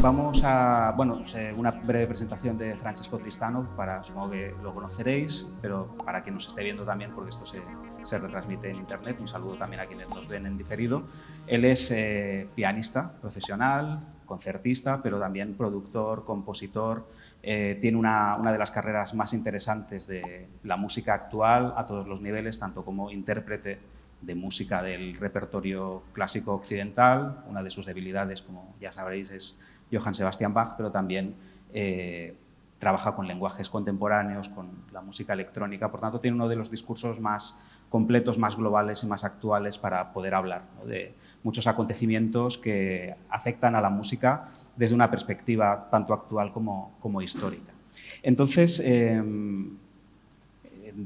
Vamos a, una breve presentación de Francesco Tristano, supongo que lo conoceréis, pero para quien nos esté viendo también, porque esto se retransmite en internet, un saludo también a quienes nos ven en diferido. Él es pianista profesional, concertista, pero también productor, compositor. Tiene una de las carreras más interesantes de la música actual a todos los niveles, tanto como intérprete de música del repertorio clásico occidental. Una de sus debilidades, como ya sabréis, es Johann Sebastian Bach, pero también trabaja con lenguajes contemporáneos, con la música electrónica. Por tanto, tiene uno de los discursos más completos, más globales y más actuales para poder hablar, ¿no?, de muchos acontecimientos que afectan a la música desde una perspectiva tanto actual como histórica. Entonces, de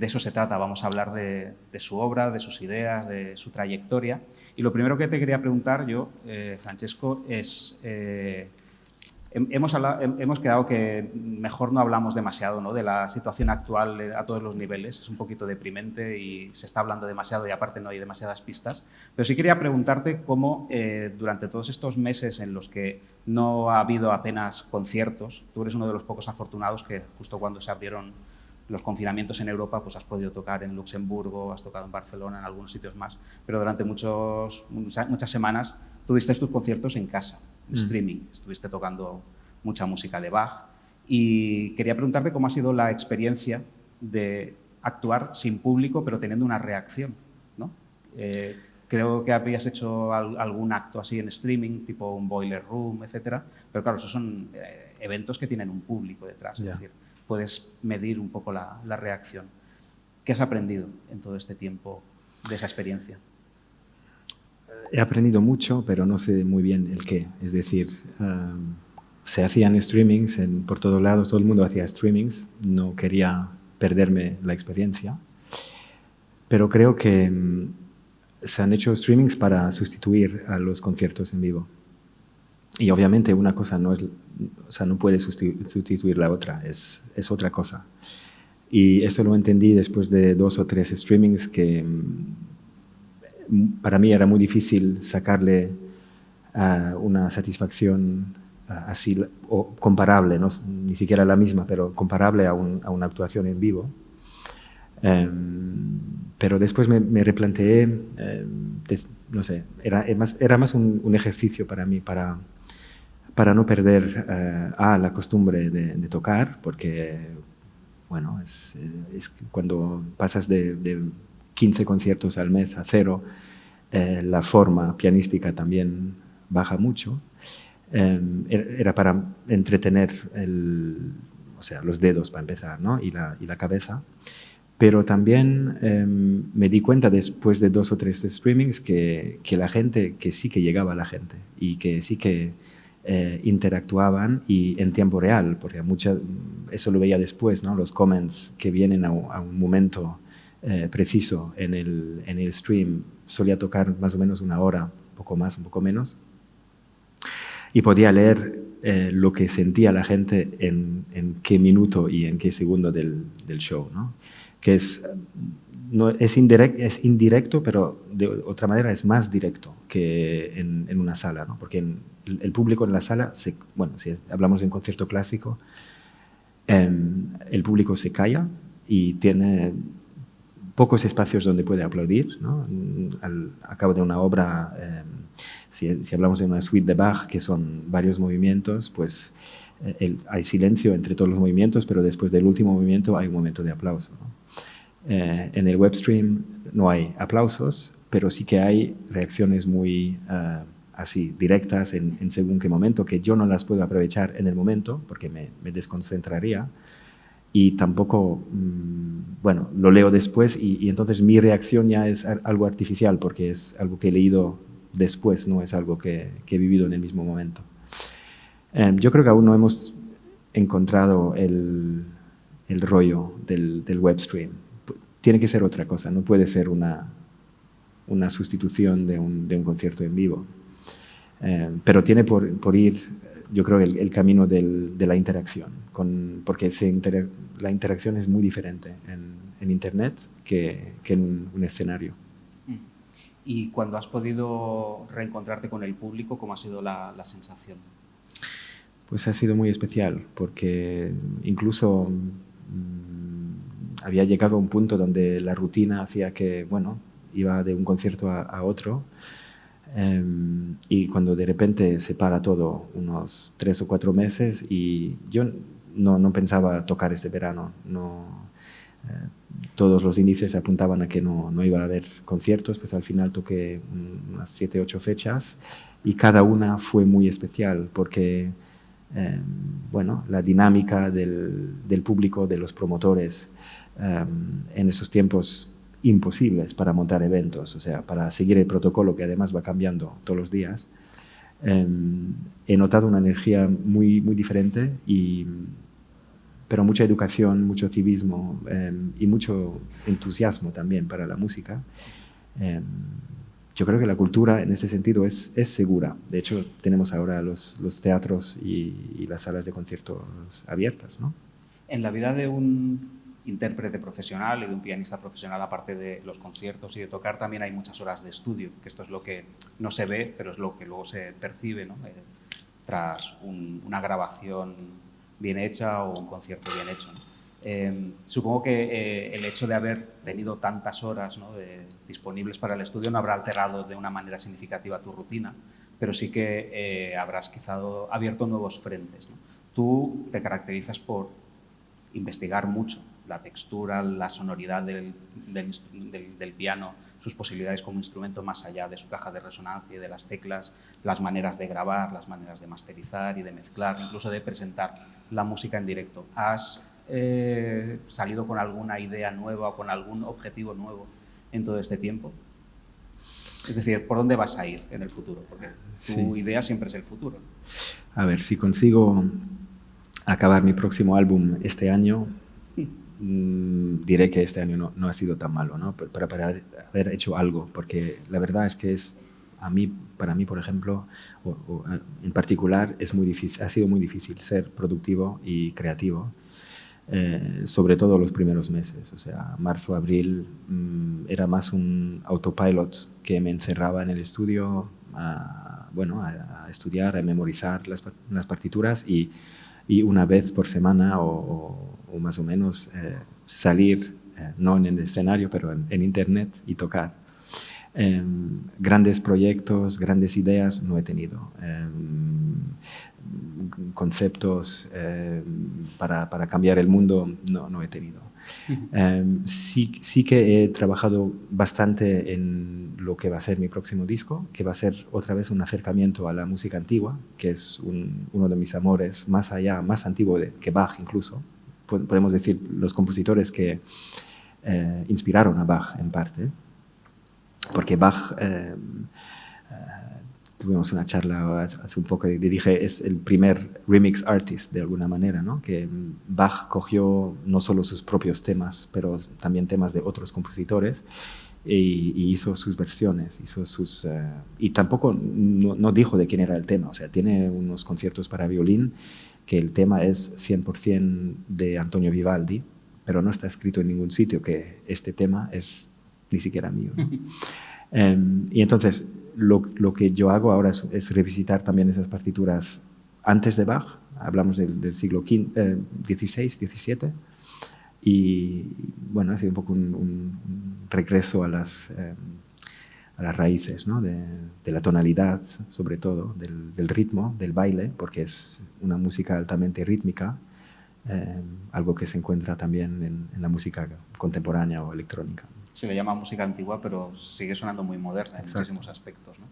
eso se trata. Vamos a hablar de su obra, de sus ideas, de su trayectoria. Y lo primero que te quería preguntar yo, Francesco, es... hemos quedado que mejor no hablamos demasiado, ¿no?, de la situación actual a todos los niveles. Es un poquito deprimente y se está hablando demasiado y aparte no hay demasiadas pistas. Pero sí quería preguntarte cómo durante todos estos meses en los que no ha habido apenas conciertos, tú eres uno de los pocos afortunados que justo cuando se abrieron los confinamientos en Europa, pues has podido tocar en Luxemburgo, has tocado en Barcelona, en algunos sitios más, pero durante muchas semanas tuviste tus conciertos en casa, en streaming, estuviste tocando mucha música de Bach y quería preguntarte cómo ha sido la experiencia de actuar sin público pero teniendo una reacción, ¿no? Creo que habías hecho algún acto así en streaming, tipo un Boiler Room, etcétera, pero claro, esos son eventos que tienen un público detrás, es decir, puedes medir un poco la reacción. ¿Qué has aprendido en todo este tiempo de esa experiencia? He aprendido mucho, pero no sé muy bien el qué. Es decir, se hacían streamings por todos lados, todo el mundo hacía streamings, no quería perderme la experiencia, pero creo que se han hecho streamings para sustituir a los conciertos en vivo. Y obviamente una cosa no puede sustituir la otra, es otra cosa. Y esto lo entendí después de 2 o 3 streamings que para mí era muy difícil sacarle una satisfacción así o comparable, ¿no? Ni siquiera la misma, pero comparable a una actuación en vivo. Pero después me replanteé, no sé, era más un ejercicio para mí, para no perder la costumbre de tocar, porque bueno, es cuando pasas de 15 conciertos al mes a 0, la forma pianística también baja mucho. Era para entretener los dedos para empezar, ¿no?, y la cabeza. Pero también me di cuenta después de 2 o 3 streamings que la gente, que sí que llegaba a la gente y que sí que interactuaban y en tiempo real, porque eso lo veía después, ¿no?, los comments que vienen a un momento preciso en el stream. Solía tocar más o menos 1 hora, un poco más, un poco menos, y podía leer lo que sentía la gente en qué minuto y en qué segundo del show, ¿no?, que es indirecto, pero de otra manera es más directo que en una sala, ¿no?, porque el público en la sala, si hablamos de un concierto clásico, el público se calla y tiene pocos espacios donde puede aplaudir, ¿no? A cabo de una obra, si hablamos de una suite de Bach, que son varios movimientos, pues hay silencio entre todos los movimientos, pero después del último movimiento hay un momento de aplauso, ¿no? En el webstream no hay aplausos, pero sí que hay reacciones muy así directas en según qué momento, que yo no las puedo aprovechar en el momento porque me desconcentraría, y tampoco, lo leo después y entonces mi reacción ya es algo artificial porque es algo que he leído después, no es algo que he vivido en el mismo momento. Yo creo que aún no hemos encontrado el rollo del webstream. Tiene que ser otra cosa, no puede ser una sustitución de un concierto en vivo. Pero tiene por ir, yo creo, el camino de la interacción, porque la interacción es muy diferente en Internet que en un escenario. Y cuando has podido reencontrarte con el público, ¿cómo ha sido la sensación? Pues ha sido muy especial, porque incluso había llegado a un punto donde la rutina hacía que, bueno, iba de un concierto a otro, y cuando de repente se para todo unos 3 o 4 meses, y yo no pensaba tocar este verano, todos los índices apuntaban a que no iba a haber conciertos, pues al final toqué unas 7, 8 fechas, y cada una fue muy especial, porque bueno, la dinámica del público, de los promotores, en esos tiempos imposibles para montar eventos, o sea, para seguir el protocolo que además va cambiando todos los días, he notado una energía muy, muy diferente, pero mucha educación, mucho civismo y mucho entusiasmo también para la música. Yo creo que la cultura en este sentido es segura. De hecho, tenemos ahora los teatros y las salas de conciertos abiertas, ¿no? En la vida de un intérprete profesional y de un pianista profesional, aparte de los conciertos y de tocar, también hay muchas horas de estudio, que esto es lo que no se ve, pero es lo que luego se percibe, ¿no? Tras una grabación bien hecha o un concierto bien hecho, ¿no? Supongo que el hecho de haber tenido tantas horas, ¿no?, disponibles para el estudio no habrá alterado de una manera significativa tu rutina, pero sí que habrás quizá abierto nuevos frentes, ¿no? Tú te caracterizas por investigar mucho la textura, la sonoridad del piano, sus posibilidades como instrumento más allá de su caja de resonancia y de las teclas, las maneras de grabar, las maneras de masterizar y de mezclar, incluso de presentar la música en directo. ¿Has salido con alguna idea nueva o con algún objetivo nuevo en todo este tiempo? Es decir, ¿por dónde vas a ir en el futuro? Porque tu idea siempre es el futuro. A ver, si consigo acabar mi próximo álbum este año, diré que este año no ha sido tan malo, ¿no? Para haber hecho algo, porque la verdad es que para mí, por ejemplo, en particular, ha sido muy difícil ser productivo y creativo, sobre todo los primeros meses. O sea, marzo, abril, era más un autopilot que me encerraba en el estudio a estudiar, a memorizar las partituras, y una vez por semana o más o menos salir, no en el escenario, pero en internet, y tocar. Grandes proyectos, grandes ideas no he tenido. Conceptos para cambiar el mundo no he tenido. Sí que he trabajado bastante en lo que va a ser mi próximo disco, que va a ser otra vez un acercamiento a la música antigua, que es uno de mis amores, más allá, más antiguo que Bach incluso. Podemos decir los compositores que inspiraron a Bach en parte, porque Bach, tuvimos una charla hace un poco y dije, es el primer remix artist de alguna manera, ¿no? Que Bach cogió no solo sus propios temas, pero también temas de otros compositores, y hizo sus versiones, y tampoco no dijo de quién era el tema. O sea, tiene unos conciertos para violín que el tema es 100% de Antonio Vivaldi, pero no está escrito en ningún sitio que este tema es ni siquiera mío, ¿no? Y entonces lo que yo hago ahora es revisitar también esas partituras antes de Bach. Hablamos del siglo XVI, XVII, y bueno, ha sido un poco un regreso a las raíces, ¿no? de la tonalidad, sobre todo, del ritmo, del baile, porque es una música altamente rítmica, algo que se encuentra también en la música contemporánea o electrónica. Se le llama música antigua, pero sigue sonando muy moderna en muchísimos aspectos, ¿no?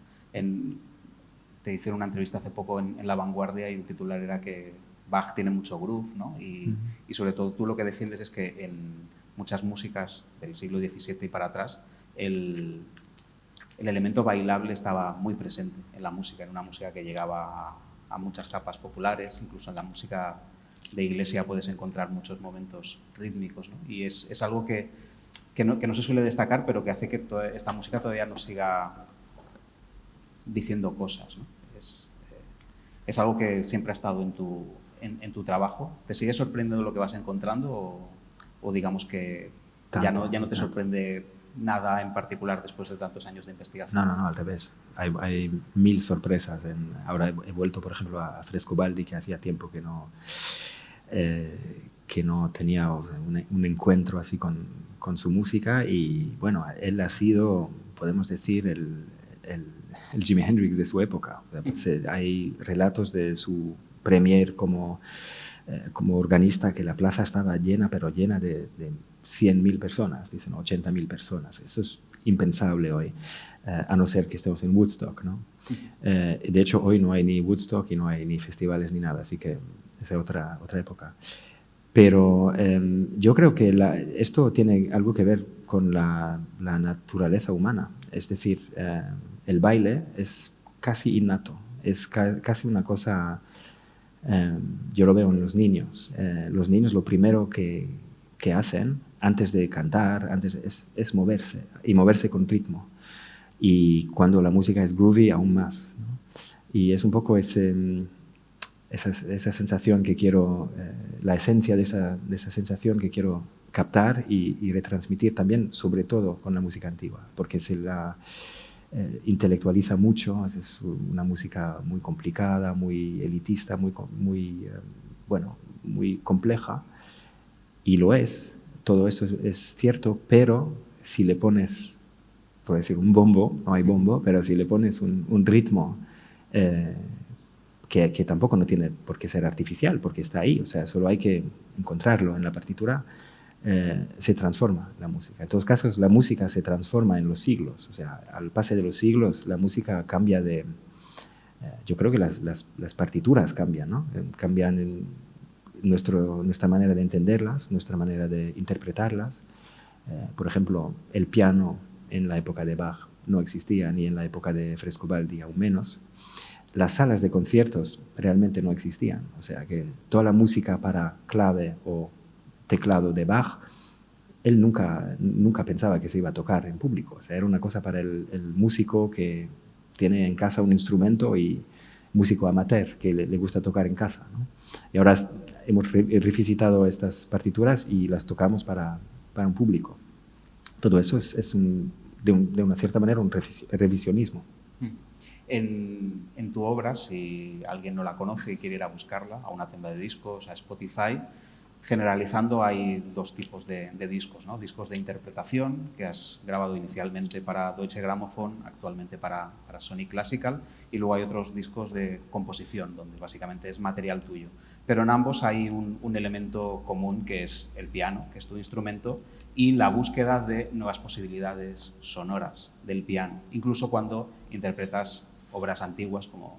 Te hicieron una entrevista hace poco en La Vanguardia, y el titular era que Bach tiene mucho groove, ¿no? Y sobre todo tú lo que defiendes es que en muchas músicas del siglo XVII y para atrás el elemento bailable estaba muy presente en la música, en una música que llegaba a muchas capas populares. Incluso en la música de iglesia puedes encontrar muchos momentos rítmicos, ¿no? Y es algo que no se suele destacar, pero que hace que esta música todavía nos siga diciendo cosas, ¿no? Es algo que siempre ha estado en tu trabajo. ¿Te sigue sorprendiendo lo que vas encontrando, o digamos que ya no te sorprende nada en particular después de tantos años de investigación? No, al revés. Hay mil sorpresas. Ahora he vuelto, por ejemplo, a Frescobaldi, que hacía tiempo que no tenía, o sea, un encuentro así con su música, y bueno, él ha sido, podemos decir, el Jimi Hendrix de su época. O sea, pues, hay relatos de su premier como organista, que la plaza estaba llena, pero llena de 100.000 personas, dicen 80.000 personas. Eso es impensable hoy, a no ser que estemos en Woodstock, ¿no? De hecho, hoy no hay ni Woodstock y no hay ni festivales ni nada, así que es otra época. Pero yo creo que esto tiene algo que ver con la naturaleza humana. Es decir, el baile es casi innato, es casi una cosa. Yo lo veo en los niños. Los niños lo primero que hacen antes de cantar es moverse, y moverse con ritmo. Y cuando la música es groovy, aún más, ¿no? Y es un poco esa sensación que quiero, la esencia de esa sensación que quiero captar y retransmitir también, sobre todo con la música antigua, porque se la intelectualiza mucho. Es una música muy complicada, muy elitista, muy compleja, y lo es. Todo eso es cierto, pero si le pones, por decir, un bombo, no hay bombo, pero si le pones un ritmo que tampoco no tiene por qué ser artificial, porque está ahí, o sea, solo hay que encontrarlo en la partitura, se transforma la música. En todos casos, la música se transforma en los siglos, o sea, al pase de los siglos, la música cambia de... yo creo que las partituras cambian, ¿no? Cambian en nuestra manera de entenderlas, nuestra manera de interpretarlas. Por ejemplo, el piano en la época de Bach no existía, ni en la época de Frescobaldi aún menos. Las salas de conciertos realmente no existían, o sea que toda la música para clave o teclado de Bach, él nunca pensaba que se iba a tocar en público. O sea, era una cosa para el músico que tiene en casa un instrumento, y músico amateur que le gusta tocar en casa, ¿no? Y ahora hemos revisitado estas partituras y las tocamos para un público. Todo eso es de una cierta manera un revisionismo. En tu obra, si alguien no la conoce y quiere ir a buscarla a una tienda de discos, a Spotify, generalizando hay dos tipos de discos, ¿no? Discos de interpretación, que has grabado inicialmente para Deutsche Grammophon, actualmente para Sony Classical, y luego hay otros discos de composición, donde básicamente es material tuyo. Pero en ambos hay un elemento común, que es el piano, que es tu instrumento, y la búsqueda de nuevas posibilidades sonoras del piano, incluso cuando interpretas obras antiguas como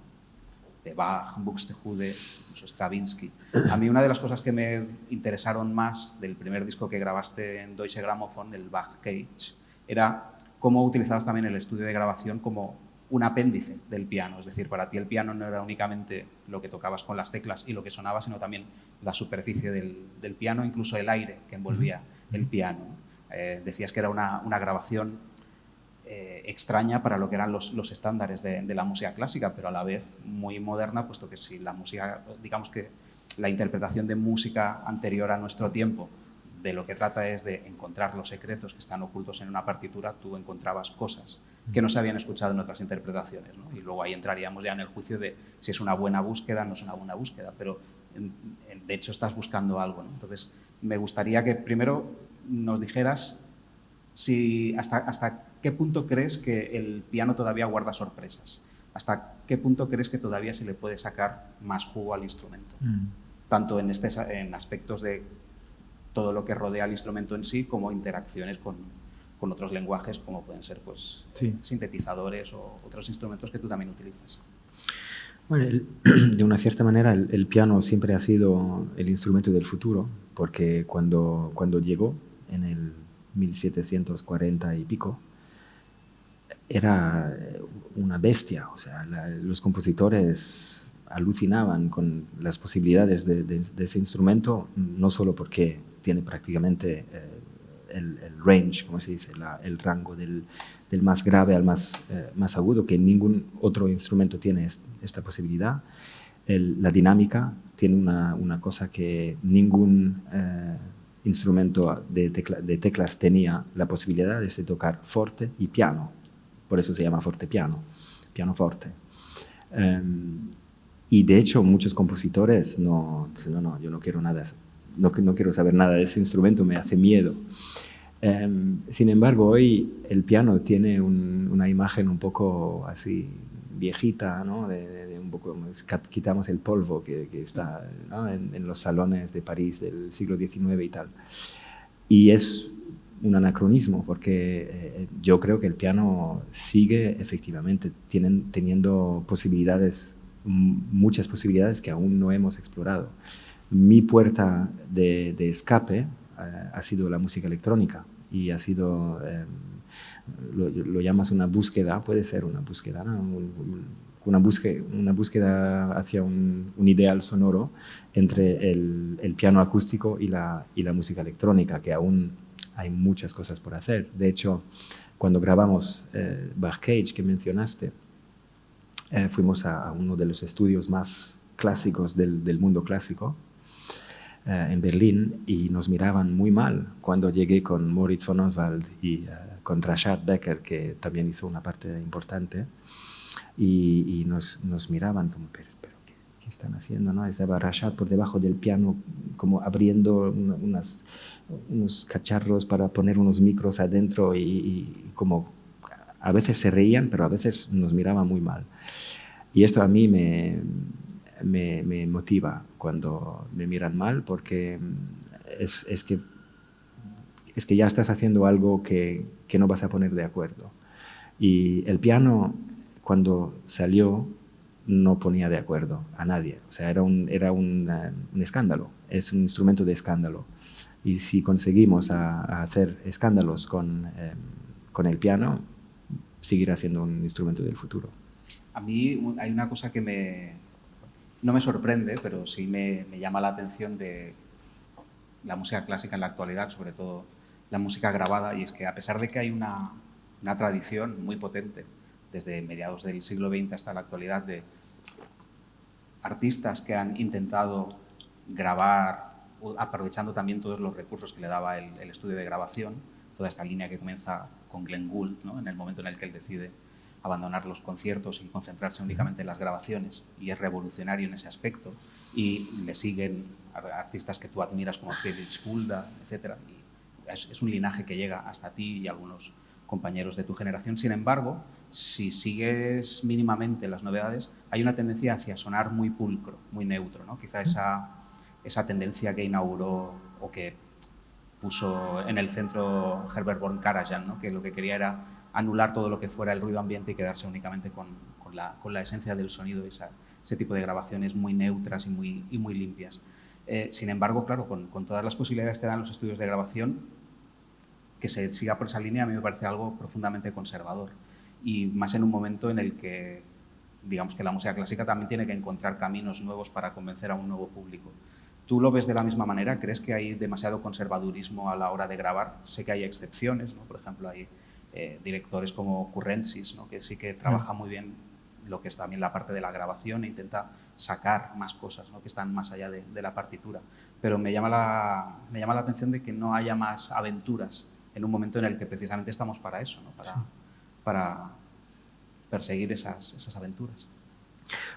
de Bach, Buxtehude, incluso Stravinsky. A mí una de las cosas que me interesaron más del primer disco que grabaste en Deutsche Grammophon, el Bach Cage, era cómo utilizabas también el estudio de grabación como un apéndice del piano. Es decir, para ti el piano no era únicamente lo que tocabas con las teclas y lo que sonaba, sino también la superficie del piano, incluso el aire que envolvía el piano. Decías que era una grabación extraña para lo que eran los estándares de la música clásica, pero a la vez muy moderna, puesto que si la música, digamos que la interpretación de música anterior a nuestro tiempo, de lo que trata es de encontrar los secretos que están ocultos en una partitura, tú encontrabas cosas que no se habían escuchado en otras interpretaciones, ¿no? Y luego ahí entraríamos ya en el juicio de si es una buena búsqueda, no es una buena búsqueda, pero de hecho estás buscando algo, ¿no? Entonces, me gustaría que primero nos dijeras si hasta qué punto crees que el piano todavía guarda sorpresas, hasta qué punto crees que todavía se le puede sacar más jugo al instrumento, tanto en aspectos de todo lo que rodea al instrumento en sí, como interacciones con otros lenguajes, como pueden ser pues, sintetizadores o otros instrumentos que tú también utilizas. Bueno, de una cierta manera el piano siempre ha sido el instrumento del futuro, porque cuando llegó en el 1740 y pico, era una bestia. O sea, los compositores alucinaban con las posibilidades de ese instrumento, no solo porque tiene prácticamente el range, como se dice, el rango del más grave al más agudo, que ningún otro instrumento tiene esta posibilidad. La dinámica tiene una cosa que ningún instrumento de teclas tenía la posibilidad de tocar forte y piano. Por eso se llama fortepiano, pianoforte. Y de hecho muchos compositores dicen, no, yo no quiero nada, no quiero saber nada de ese instrumento, me hace miedo. Sin embargo, hoy el piano tiene una imagen un poco así viejita, ¿no? De un poco, quitamos el polvo que está, ¿no? en los salones de París del siglo XIX y tal. Y es un anacronismo, porque yo creo que el piano sigue efectivamente teniendo posibilidades, muchas posibilidades que aún no hemos explorado. Mi puerta de escape ha sido la música electrónica y ha sido, lo llamas una búsqueda, puede ser una búsqueda, ¿no? Una búsqueda hacia un ideal sonoro entre el piano acústico y la música electrónica, que aún hay muchas cosas por hacer. De hecho, cuando grabamos Bach-Cage, que mencionaste, fuimos a uno de los estudios más clásicos del mundo clásico, en Berlín, y nos miraban muy mal cuando llegué con Moritz von Oswald y con Rashad Becker, que también hizo una parte importante, y nos miraban como, pero ¿qué están haciendo? ¿No? Estaba Rashad por debajo del piano como abriendo unos cacharros para poner unos micros adentro y como a veces se reían, pero a veces nos miraban muy mal. Y esto a mí me motiva cuando me miran mal, porque es que ya estás haciendo algo que no vas a poner de acuerdo. Y el piano, cuando salió, no ponía de acuerdo a nadie. O sea, era un escándalo, es un instrumento de escándalo. Y si conseguimos a hacer escándalos con el piano, seguirá siendo un instrumento del futuro. A mí hay una cosa que no me sorprende, pero sí me llama la atención de la música clásica en la actualidad, sobre todo la música grabada, y es que a pesar de que hay una tradición muy potente desde mediados del siglo XX hasta la actualidad de artistas que han intentado grabar, aprovechando también todos los recursos que le daba el estudio de grabación, toda esta línea que comienza con Glenn Gould, ¿no? En el momento en el que él decide abandonar los conciertos y concentrarse únicamente en las grabaciones, y es revolucionario en ese aspecto, y le siguen artistas que tú admiras como Friedrich Gulda, etc. Y es un linaje que llega hasta ti y algunos compañeros de tu generación. Sin embargo, si sigues mínimamente las novedades, hay una tendencia hacia sonar muy pulcro, muy neutro, ¿no? Quizá esa tendencia que inauguró o que puso en el centro Herbert von Karajan, ¿no? Que lo que quería era anular todo lo que fuera el ruido ambiente y quedarse únicamente con la esencia del sonido, ese tipo de grabaciones muy neutras y muy limpias. Sin embargo, claro, con todas las posibilidades que dan los estudios de grabación, que se siga por esa línea a mí me parece algo profundamente conservador, y más en un momento en el que, digamos, que la música clásica también tiene que encontrar caminos nuevos para convencer a un nuevo público. ¿Tú lo ves de la misma manera? ¿Crees que hay demasiado conservadurismo a la hora de grabar? Sé que hay excepciones, ¿no? Por ejemplo, hay directores como Currentzis, ¿no? Que sí que trabaja muy bien lo que es también la parte de la grabación e intenta sacar más cosas, ¿no? Que están más allá de la partitura. Pero me llama la atención de que no haya más aventuras en un momento en el que precisamente estamos para eso, ¿no? Para perseguir esas aventuras.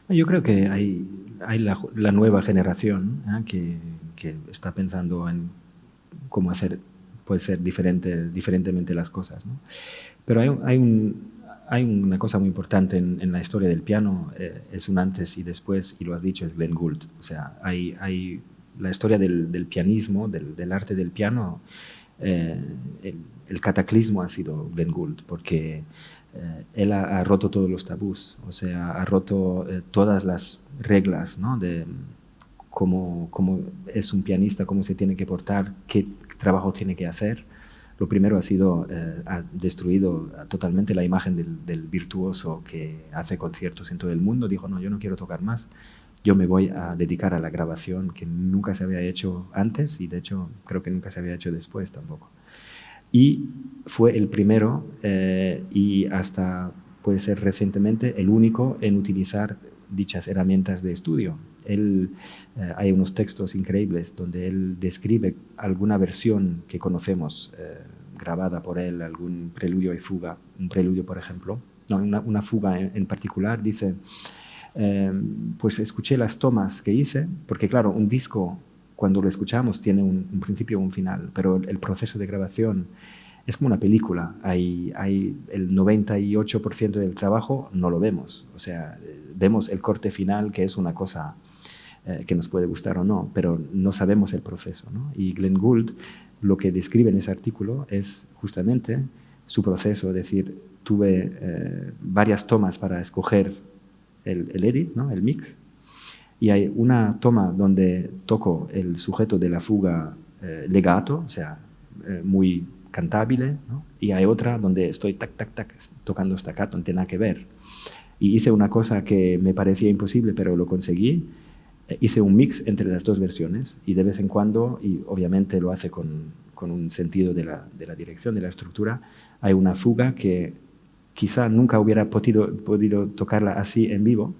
Yo creo que hay la nueva generación que está pensando en cómo hacer, puede ser diferentemente las cosas, ¿no? Pero hay una cosa muy importante en la historia del piano, es un antes y después, y lo has dicho, es Glenn Gould. O sea, hay la historia del pianismo, del arte del piano, el cataclismo ha sido Glenn Gould, porque él ha roto todos los tabús, o sea, ha roto todas las reglas, ¿no? De cómo es un pianista, cómo se tiene que portar, qué trabajo tiene que hacer. Lo primero ha destruido totalmente la imagen del virtuoso que hace conciertos en todo el mundo. Dijo, no, yo no quiero tocar más, yo me voy a dedicar a la grabación, que nunca se había hecho antes, y de hecho creo que nunca se había hecho después tampoco. Y fue el primero y hasta puede ser recientemente el único en utilizar dichas herramientas de estudio. hay unos textos increíbles donde él describe alguna versión que conocemos grabada por él, algún preludio y fuga, un preludio, por ejemplo, no, una fuga en particular, dice, pues escuché las tomas que hice, porque claro, un disco, cuando lo escuchamos, tiene un principio y un final, pero el proceso de grabación es como una película. Hay el 98% del trabajo no lo vemos. O sea, vemos el corte final, que es una cosa que nos puede gustar o no, pero no sabemos el proceso, ¿no? Y Glenn Gould lo que describe en ese artículo es justamente su proceso, es decir, tuve varias tomas para escoger el edit, ¿no? El mix, y hay una toma donde toco el sujeto de la fuga legato, o sea, muy cantable, ¿no? Y hay otra donde estoy tac, tac, tac, tocando staccato, no tiene nada que ver. Y hice una cosa que me parecía imposible, pero lo conseguí. Hice un mix entre las dos versiones y de vez en cuando, y obviamente lo hace con un sentido de la dirección, de la estructura, hay una fuga que quizá nunca hubiera podido tocarla así en vivo,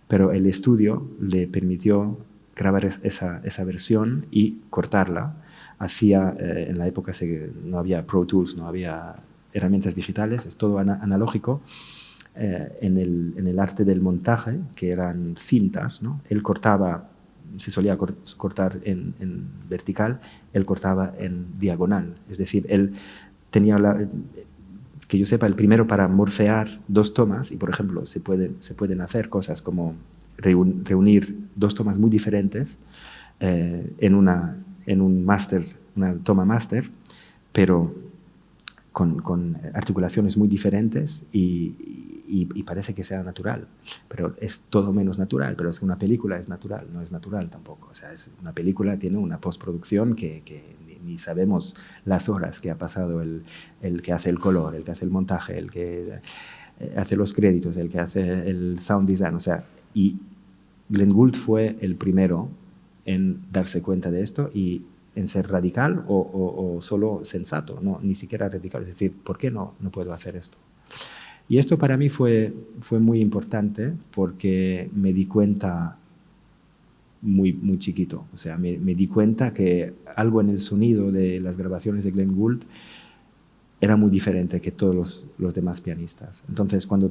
pero el estudio le permitió grabar esa versión y cortarla. En la época no había Pro Tools, no había herramientas digitales, es todo analógico. En el arte del montaje, que eran cintas, ¿no? Él cortaba, se solía cortar en vertical, él cortaba en diagonal. Es decir, él tenía, que yo sepa, el primero para morfear dos tomas, y por ejemplo se pueden hacer cosas como reunir dos tomas muy diferentes en un máster, una toma máster, pero con articulaciones muy diferentes y parece que sea natural, pero es todo menos natural. Pero es que una película es natural, no es natural tampoco. O sea, una película tiene una postproducción que ni sabemos las horas que ha pasado el que hace el color, el que hace el montaje, el que hace los créditos, el que hace el sound design. O sea, y Glenn Gould fue el primero en darse cuenta de esto y en ser radical o solo sensato, no, ni siquiera radical. Es decir, ¿por qué no puedo hacer esto? Y esto para mí fue muy importante porque me di cuenta muy, muy chiquito. O sea, me di cuenta que algo en el sonido de las grabaciones de Glenn Gould era muy diferente que todos los demás pianistas. Entonces, cuando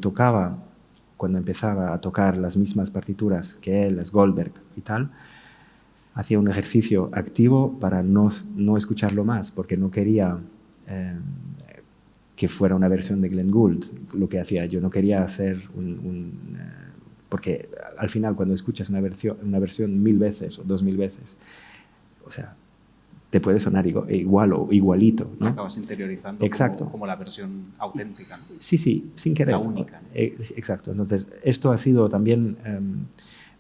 empezaba a tocar las mismas partituras que él, las Goldberg y tal, hacía un ejercicio activo para no escucharlo más, porque no quería que fuera una versión de Glenn Gould lo que hacía. Yo no quería hacer porque al final cuando escuchas una versión 1000 veces o 2000 veces, o sea, te puede sonar igual o igualito, ¿no? Acabas interiorizando. Exacto. Como la versión auténtica, ¿no? Sí, sin querer. La única, ¿no? Exacto. Entonces, esto ha sido también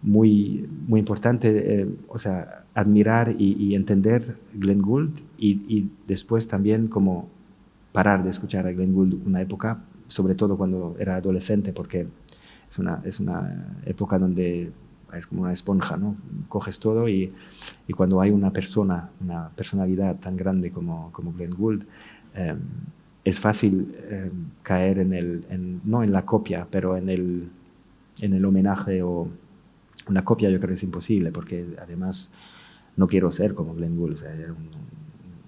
muy, muy importante, o sea, admirar y entender Glenn Gould y después también como parar de escuchar a Glenn Gould una época, sobre todo cuando era adolescente, porque es una época donde es como una esponja, ¿no? Coges todo y cuando hay una personalidad tan grande como Glenn Gould, es fácil caer no en la copia, pero en el homenaje o una copia. Yo creo que es imposible, porque además no quiero ser como Glenn Gould. O sea, era un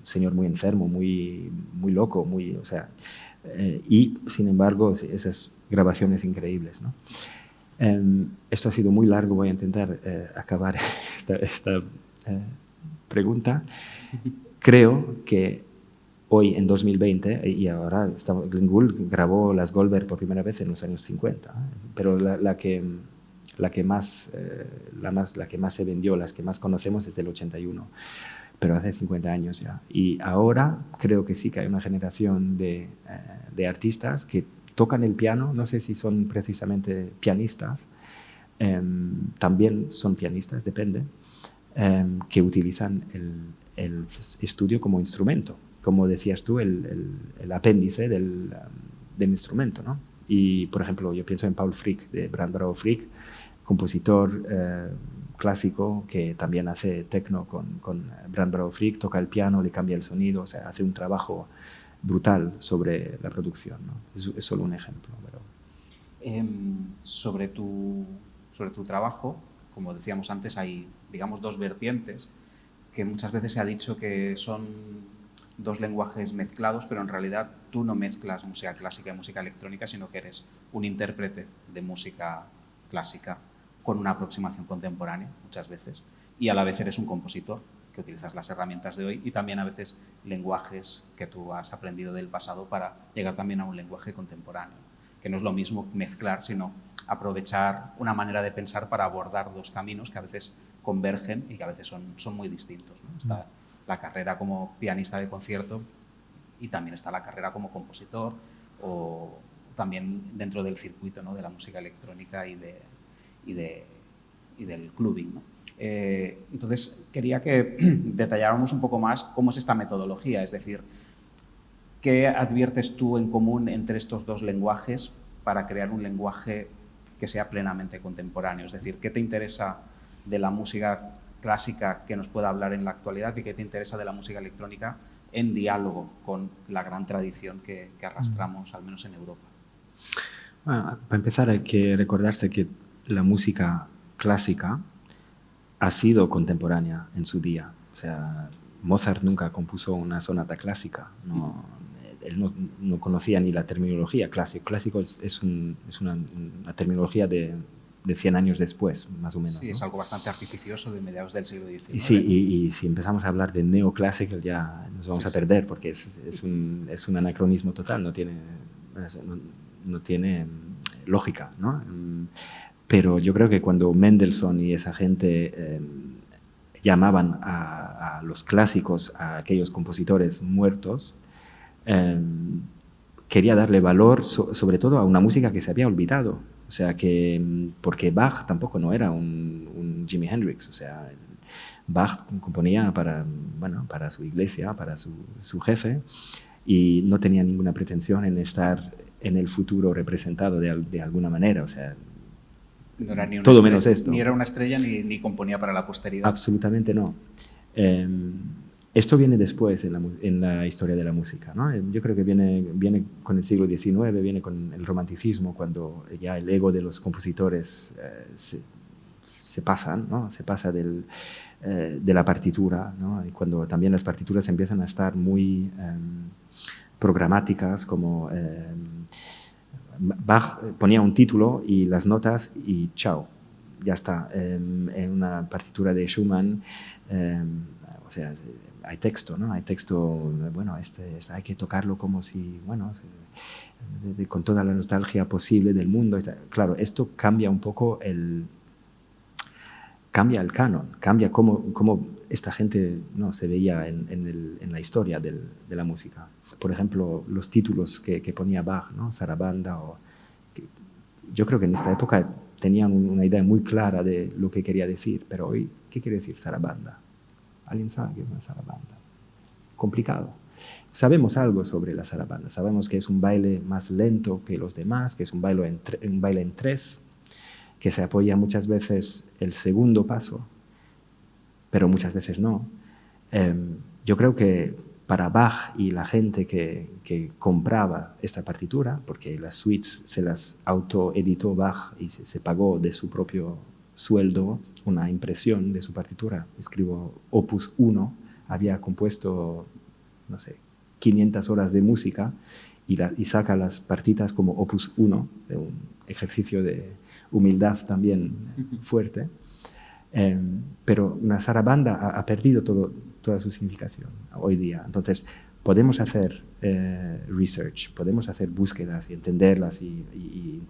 señor muy enfermo, muy, muy loco, o sea, y sin embargo esas grabaciones increíbles, ¿no? Esto ha sido muy largo, voy a intentar acabar esta pregunta. Creo que hoy, en 2020, y ahora Glenn Gould grabó las Goldberg por primera vez en los años 50, pero la que más se vendió, las que más conocemos, es del 81, pero hace 50 años ya. Y ahora creo que sí que hay una generación de artistas que tocan el piano, no sé si son precisamente pianistas, también son pianistas, depende, que utilizan el estudio como instrumento, como decías tú, el apéndice del instrumento, ¿no? Y, por ejemplo, yo pienso en Paul Frick, de Brand Bravo Frick, compositor clásico que también hace techno con Brand Bravo Frick, toca el piano, le cambia el sonido, o sea, hace un trabajo brutal sobre la producción, ¿no? Es solo un ejemplo. Pero... Sobre tu trabajo, como decíamos antes, hay, digamos, dos vertientes que muchas veces se ha dicho que son dos lenguajes mezclados, pero en realidad tú no mezclas música clásica y música electrónica, sino que eres un intérprete de música clásica con una aproximación contemporánea, muchas veces, y a la vez eres un compositor, que utilizas las herramientas de hoy y también a veces lenguajes que tú has aprendido del pasado para llegar también a un lenguaje contemporáneo, que no es lo mismo mezclar, sino aprovechar una manera de pensar para abordar dos caminos que a veces convergen y que a veces son muy distintos, ¿no? Está la carrera como pianista de concierto y también está la carrera como compositor o también dentro del circuito, ¿no?, de la música electrónica y del clubbing, ¿no? Entonces, quería que detalláramos un poco más cómo es esta metodología, es decir, ¿qué adviertes tú en común entre estos dos lenguajes para crear un lenguaje que sea plenamente contemporáneo? Es decir, ¿qué te interesa de la música clásica que nos pueda hablar en la actualidad y qué te interesa de la música electrónica en diálogo con la gran tradición que arrastramos, al menos en Europa? Bueno, para empezar hay que recordarse que la música clásica ha sido contemporánea en su día. O sea, Mozart nunca compuso una sonata clásica. Él no conocía ni la terminología clásico. Clásico es una terminología de 100 años después, más o menos. Sí, ¿no? es algo bastante artificioso de mediados del siglo XIX. Y sí, y si empezamos a hablar de neoclásico ya nos vamos a perder, porque es un anacronismo total, no tiene lógica, ¿no? Pero yo creo que cuando Mendelssohn y esa gente llamaban a los clásicos, a aquellos compositores muertos, quería darle valor sobre todo a una música que se había olvidado. O sea, porque Bach tampoco no era un Jimi Hendrix. O sea, Bach componía para su iglesia, para su jefe, y no tenía ninguna pretensión en estar en el futuro representado de alguna manera. O sea, no era ni todo menos esto. Ni era una estrella ni componía para la posteridad. Absolutamente no. Esto viene después en la historia de la música, ¿no? Yo creo que viene con el siglo XIX, viene con el romanticismo, cuando ya el ego de los compositores se pasa, ¿no? Se pasa de la partitura, ¿no? Y cuando también las partituras empiezan a estar muy programáticas, como Bach ponía un título y las notas y chao, ya está. En una partitura de Schumann, o sea, hay texto, ¿no? Hay texto, bueno, hay que tocarlo como si, bueno, con toda la nostalgia posible del mundo. Claro, esto cambia un poco cambia el canon, cambia cómo esta gente, ¿no?, se veía en la historia de la música. Por ejemplo, los títulos que ponía Bach, ¿no? Sarabanda, yo creo que en esta época tenían una idea muy clara de lo que quería decir, pero hoy, ¿qué quiere decir sarabanda? ¿Alguien sabe qué es una sarabanda? Complicado. Sabemos algo sobre la sarabanda, sabemos que es un baile más lento que los demás, que es un baile en tres, que se apoya muchas veces el segundo paso, pero muchas veces no. Yo creo que para Bach y la gente que compraba esta partitura, porque las suites se las autoeditó Bach y se pagó de su propio sueldo una impresión de su partitura. Escribo Opus 1, había compuesto, no sé, 500 horas de música y saca las partitas como Opus 1, de un ejercicio de humildad también fuerte. Pero una sarabanda ha perdido toda su significación hoy día. Entonces, podemos hacer research, podemos hacer búsquedas y entenderlas y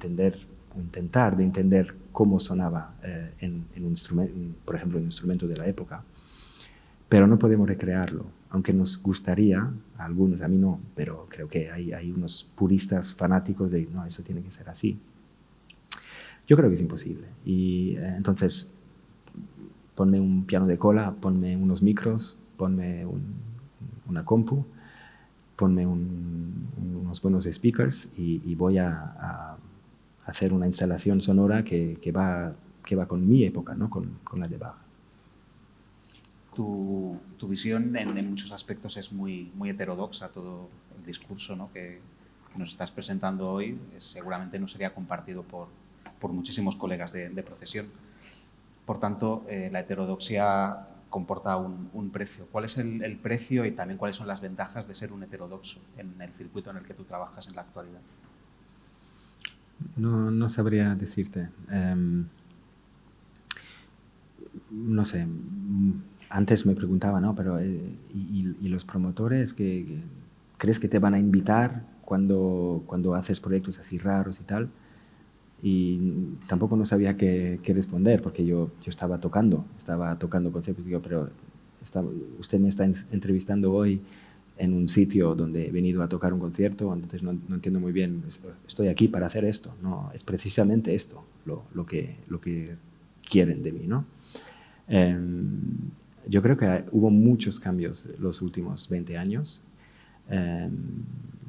intentar de entender cómo sonaba en un instrumento, por ejemplo, un instrumento de la época, pero no podemos recrearlo, aunque nos gustaría, a algunos, a mí no, pero creo que hay unos puristas fanáticos de, no, eso tiene que ser así. Yo creo que es imposible. Y entonces, ponme un piano de cola, ponme unos micros, ponme una compu, ponme unos buenos speakers y voy a hacer una instalación sonora que va con mi época, ¿no? con la de Bach. Tu visión en muchos aspectos es muy heterodoxa. Todo el discurso, ¿no?, que nos estás presentando hoy seguramente no sería compartido por muchísimos colegas de profesión. Por tanto, la heterodoxia comporta un precio. ¿Cuál es el precio y también cuáles son las ventajas de ser un heterodoxo en el circuito en el que tú trabajas en la actualidad? No sabría decirte. No sé. Antes me preguntaba, ¿no? Pero, ¿y los promotores crees que te van a invitar cuando haces proyectos así raros y tal? Y tampoco no sabía qué responder, porque yo estaba tocando conceptos. Digo, pero usted me está entrevistando hoy en un sitio donde he venido a tocar un concierto, entonces no entiendo muy bien. Estoy aquí para hacer esto, no es precisamente esto lo que quieren de mí, ¿no? Yo creo que hubo muchos cambios los últimos 20 años.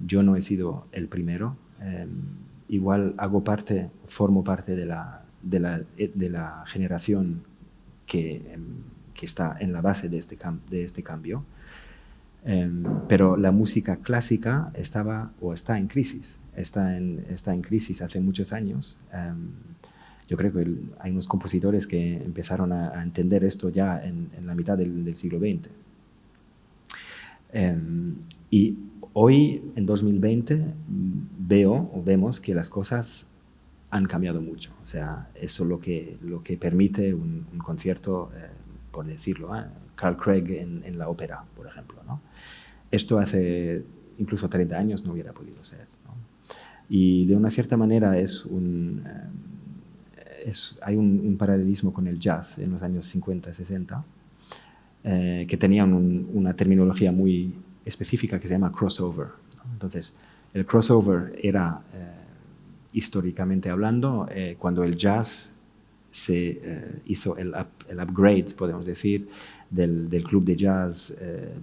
Yo no he sido el primero. Igual formo parte de la generación que está en la base de este cambio. Pero la música clásica está en crisis. Está en crisis hace muchos años. Yo creo que hay unos compositores que empezaron a entender esto ya en la mitad del siglo XX. Y hoy, en 2020, vemos que las cosas han cambiado mucho. O sea, eso es lo que permite un concierto, por decirlo, Carl Craig en la ópera, por ejemplo, ¿no? Esto hace incluso 30 años no hubiera podido ser, ¿no? Y de una cierta manera hay un paralelismo con el jazz en los años 50, 60, que tenían una terminología muy específica que se llama crossover, ¿no? Entonces, el crossover era, históricamente hablando, cuando el jazz se hizo el upgrade, podemos decir, del club de jazz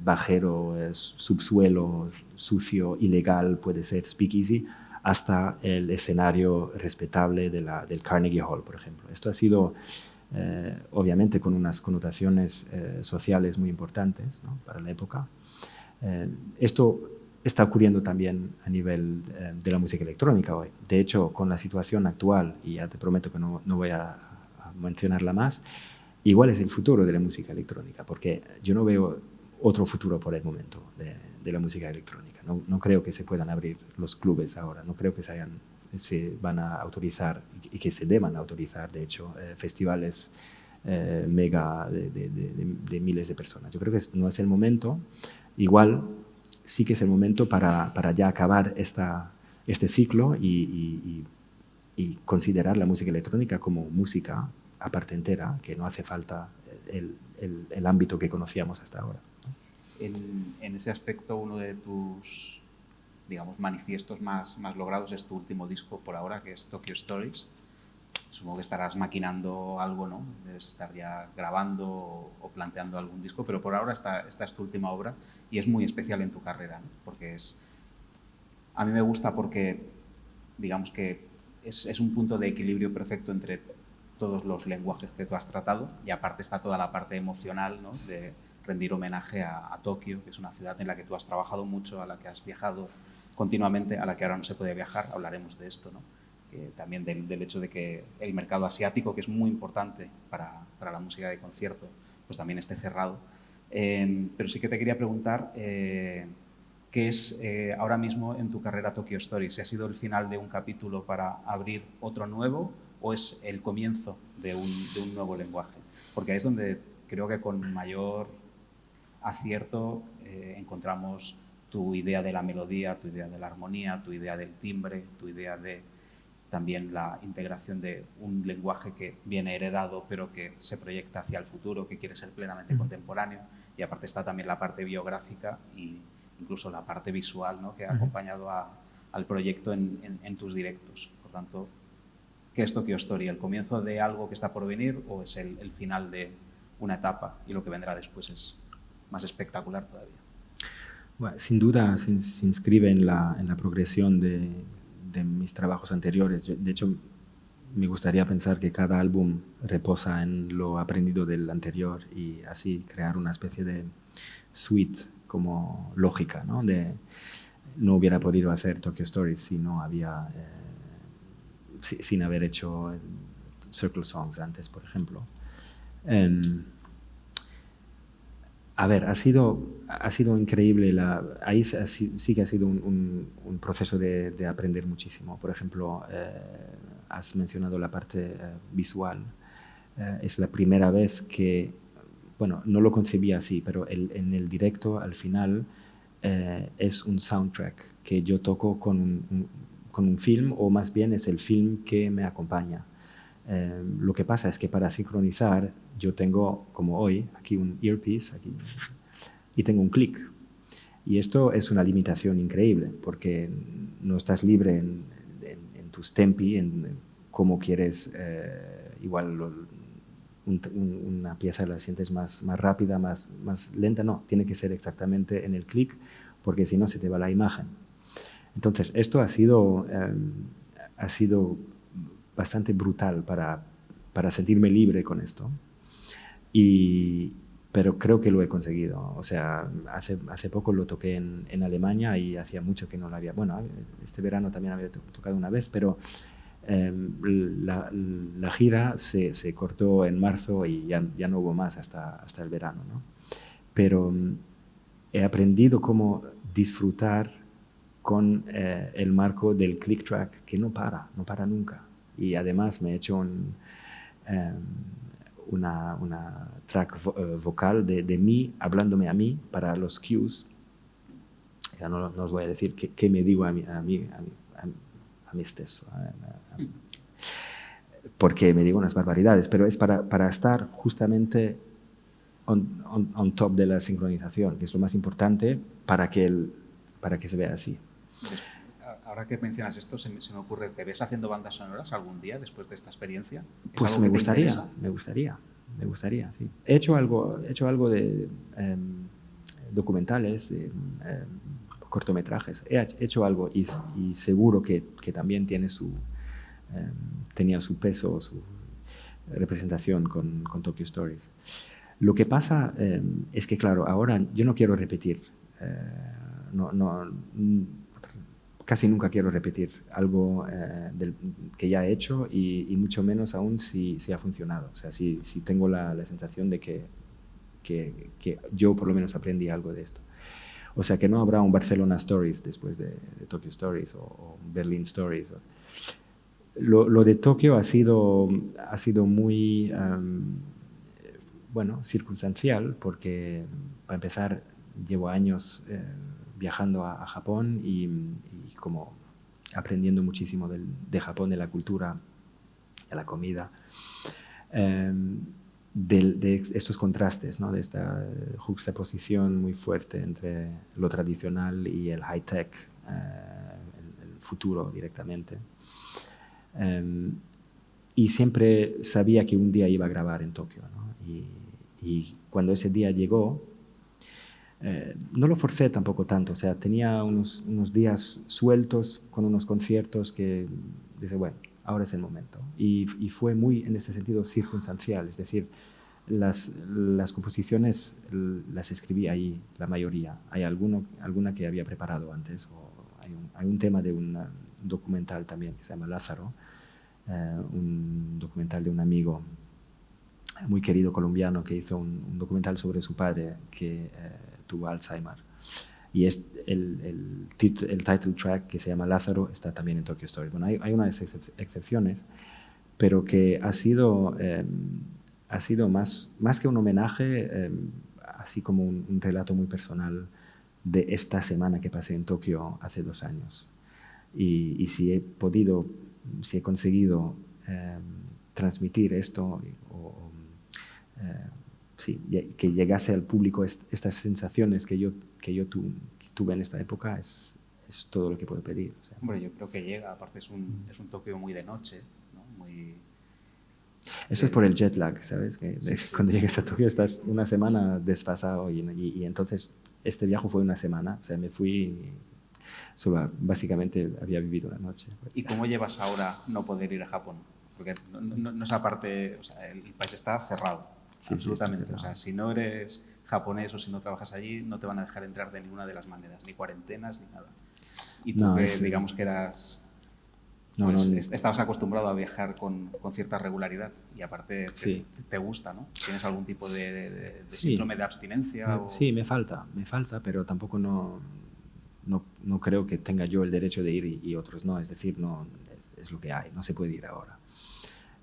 bajero, subsuelo, sucio, ilegal, puede ser speakeasy, hasta el escenario respetable del Carnegie Hall, por ejemplo. Esto ha sido, obviamente, con unas connotaciones sociales muy importantes, ¿no?, para la época. Esto está ocurriendo también a nivel de la música electrónica hoy. De hecho, con la situación actual, y ya te prometo que no voy a mencionarla más, igual es el futuro de la música electrónica, porque yo no veo otro futuro por el momento de la música electrónica. No creo que se puedan abrir los clubes ahora, no creo que se van a autorizar y que se deban autorizar, de hecho, festivales mega de miles de personas. Yo creo que no es el momento. Igual sí que es el momento para ya acabar este ciclo y considerar la música electrónica como música aparte entera, que no hace falta el ámbito que conocíamos hasta ahora. En ese aspecto, uno de tus, digamos, manifiestos más logrados es tu último disco por ahora, que es Tokyo Stories. Supongo que estarás maquinando algo, ¿no? Debes estar ya grabando o planteando algún disco, pero por ahora esta es tu última obra y es muy especial en tu carrera, ¿no? Porque a mí me gusta porque, digamos que es un punto de equilibrio perfecto entre todos los lenguajes que tú has tratado, y aparte está toda la parte emocional, ¿no?, de rendir homenaje a Tokio, que es una ciudad en la que tú has trabajado mucho, a la que has viajado continuamente, a la que ahora no se puede viajar. Hablaremos de esto, ¿no? También del hecho de que el mercado asiático, que es muy importante para la música de concierto, pues también esté cerrado. Pero sí que te quería preguntar qué es ahora mismo en tu carrera Tokyo Stories. ¿Si ha sido el final de un capítulo para abrir otro nuevo o es el comienzo de un nuevo lenguaje? Porque ahí es donde creo que con mayor acierto encontramos tu idea de la melodía, tu idea de la armonía, tu idea del timbre, tu idea de también la integración de un lenguaje que viene heredado pero que se proyecta hacia el futuro, que quiere ser plenamente contemporáneo, y aparte está también la parte biográfica e incluso la parte visual, ¿no?, que ha acompañado al proyecto en tus directos. Por tanto, ¿qué es Tokyo Story? ¿El comienzo de algo que está por venir o es el final de una etapa y lo que vendrá después es más espectacular todavía? Bueno, sin duda se inscribe en la progresión de mis trabajos anteriores. De hecho, me gustaría pensar que cada álbum reposa en lo aprendido del anterior y así crear una especie de suite como lógica, ¿no? No hubiera podido hacer Tokyo Stories si no había, sin haber hecho Circle Songs antes, por ejemplo. A ver, ha sido increíble. Ahí sí que ha sido un proceso de aprender muchísimo. Por ejemplo, has mencionado la parte visual. Es la primera vez que, bueno, no lo concebía así, pero en el directo, al final, es un soundtrack que yo toco con un film, o más bien es el film que me acompaña. Lo que pasa es que para sincronizar yo tengo, como hoy, aquí un earpiece aquí, y tengo un clic. Y esto es una limitación increíble porque no estás libre en tus tempi, en cómo quieres, igual una pieza la sientes más rápida, más lenta. No, tiene que ser exactamente en el clic porque si no se te va la imagen. Entonces, esto ha sido bastante brutal para sentirme libre con esto. Pero creo que lo he conseguido. O sea, hace poco lo toqué en Alemania y hacía mucho que no lo había. Bueno, este verano también había tocado una vez, pero la gira se cortó en marzo y ya no hubo más hasta el verano, ¿no? Pero he aprendido cómo disfrutar con el marco del click track que no para nunca. Y además me he hecho una track vocal de mí, hablándome a mí para los cues. Ya no os voy a decir qué me digo a mí stesso, porque me digo unas barbaridades, pero es para estar justamente on top de la sincronización, que es lo más importante para que se vea así. Ahora que mencionas esto, se me ocurre, ¿te ves haciendo bandas sonoras algún día después de esta experiencia? Pues me gustaría, sí. He hecho algo de documentales, cortometrajes. He hecho algo y seguro que también tenía su peso, su representación con Tokyo Stories. Lo que pasa es que, claro, ahora yo no quiero repetir. Casi nunca quiero repetir algo que ya he hecho y mucho menos aún si ha funcionado. O sea, si tengo la sensación de que yo por lo menos aprendí algo de esto. O sea, que no habrá un Barcelona Stories después de Tokyo Stories o un Berlin Stories. Lo de Tokio ha sido muy, bueno, circunstancial porque, para empezar, llevo años viajando a Japón y como aprendiendo muchísimo de Japón, de la cultura, de la comida, de estos contrastes, ¿no? De esta juxtaposición muy fuerte entre lo tradicional y el high-tech, el futuro directamente. Y siempre sabía que un día iba a grabar en Tokio, ¿no? Y cuando ese día llegó, no lo forcé tampoco tanto. O sea, tenía unos días sueltos con unos conciertos que dice, bueno, ahora es el momento. Y fue muy, en ese sentido, circunstancial. Es decir, las composiciones las escribí ahí, la mayoría. Hay alguna que había preparado antes. O hay un tema de un documental también que se llama Lázaro, un documental de un amigo muy querido colombiano que hizo un documental sobre su padre que tuvo Alzheimer. Y el title track, que se llama Lázaro, está también en Tokyo Stories. Bueno, hay unas excepciones, pero que ha sido más que un homenaje, así como un relato muy personal de esta semana que pasé en Tokio hace 2 años. Y si he conseguido transmitir esto, sí, que llegase al público estas sensaciones que yo tuve en esta época, es todo lo que puedo pedir. O sea. Hombre, yo creo que llega. Aparte es un Tokio muy de noche, ¿no? Eso es por el jet lag, ¿sabes? Que cuando llegues a Tokio estás una semana desfasado y entonces este viaje fue una semana. O sea, me fui, solo básicamente había vivido una noche. ¿Y cómo llevas ahora no poder ir a Japón? Porque no es aparte, o sea, el país está cerrado. Sí, absolutamente. Sí, o sea, si no eres japonés o si no trabajas allí, no te van a dejar entrar de ninguna de las maneras, ni cuarentenas ni nada. Y tú digamos que eras No, pues no, estabas acostumbrado a viajar con cierta regularidad y aparte sí. te gusta, ¿no? ¿Tienes algún tipo de Sí. síndrome de abstinencia? Sí, me falta, pero tampoco no creo que tenga yo el derecho de ir y otros no. Es decir, no es lo que hay, no se puede ir ahora.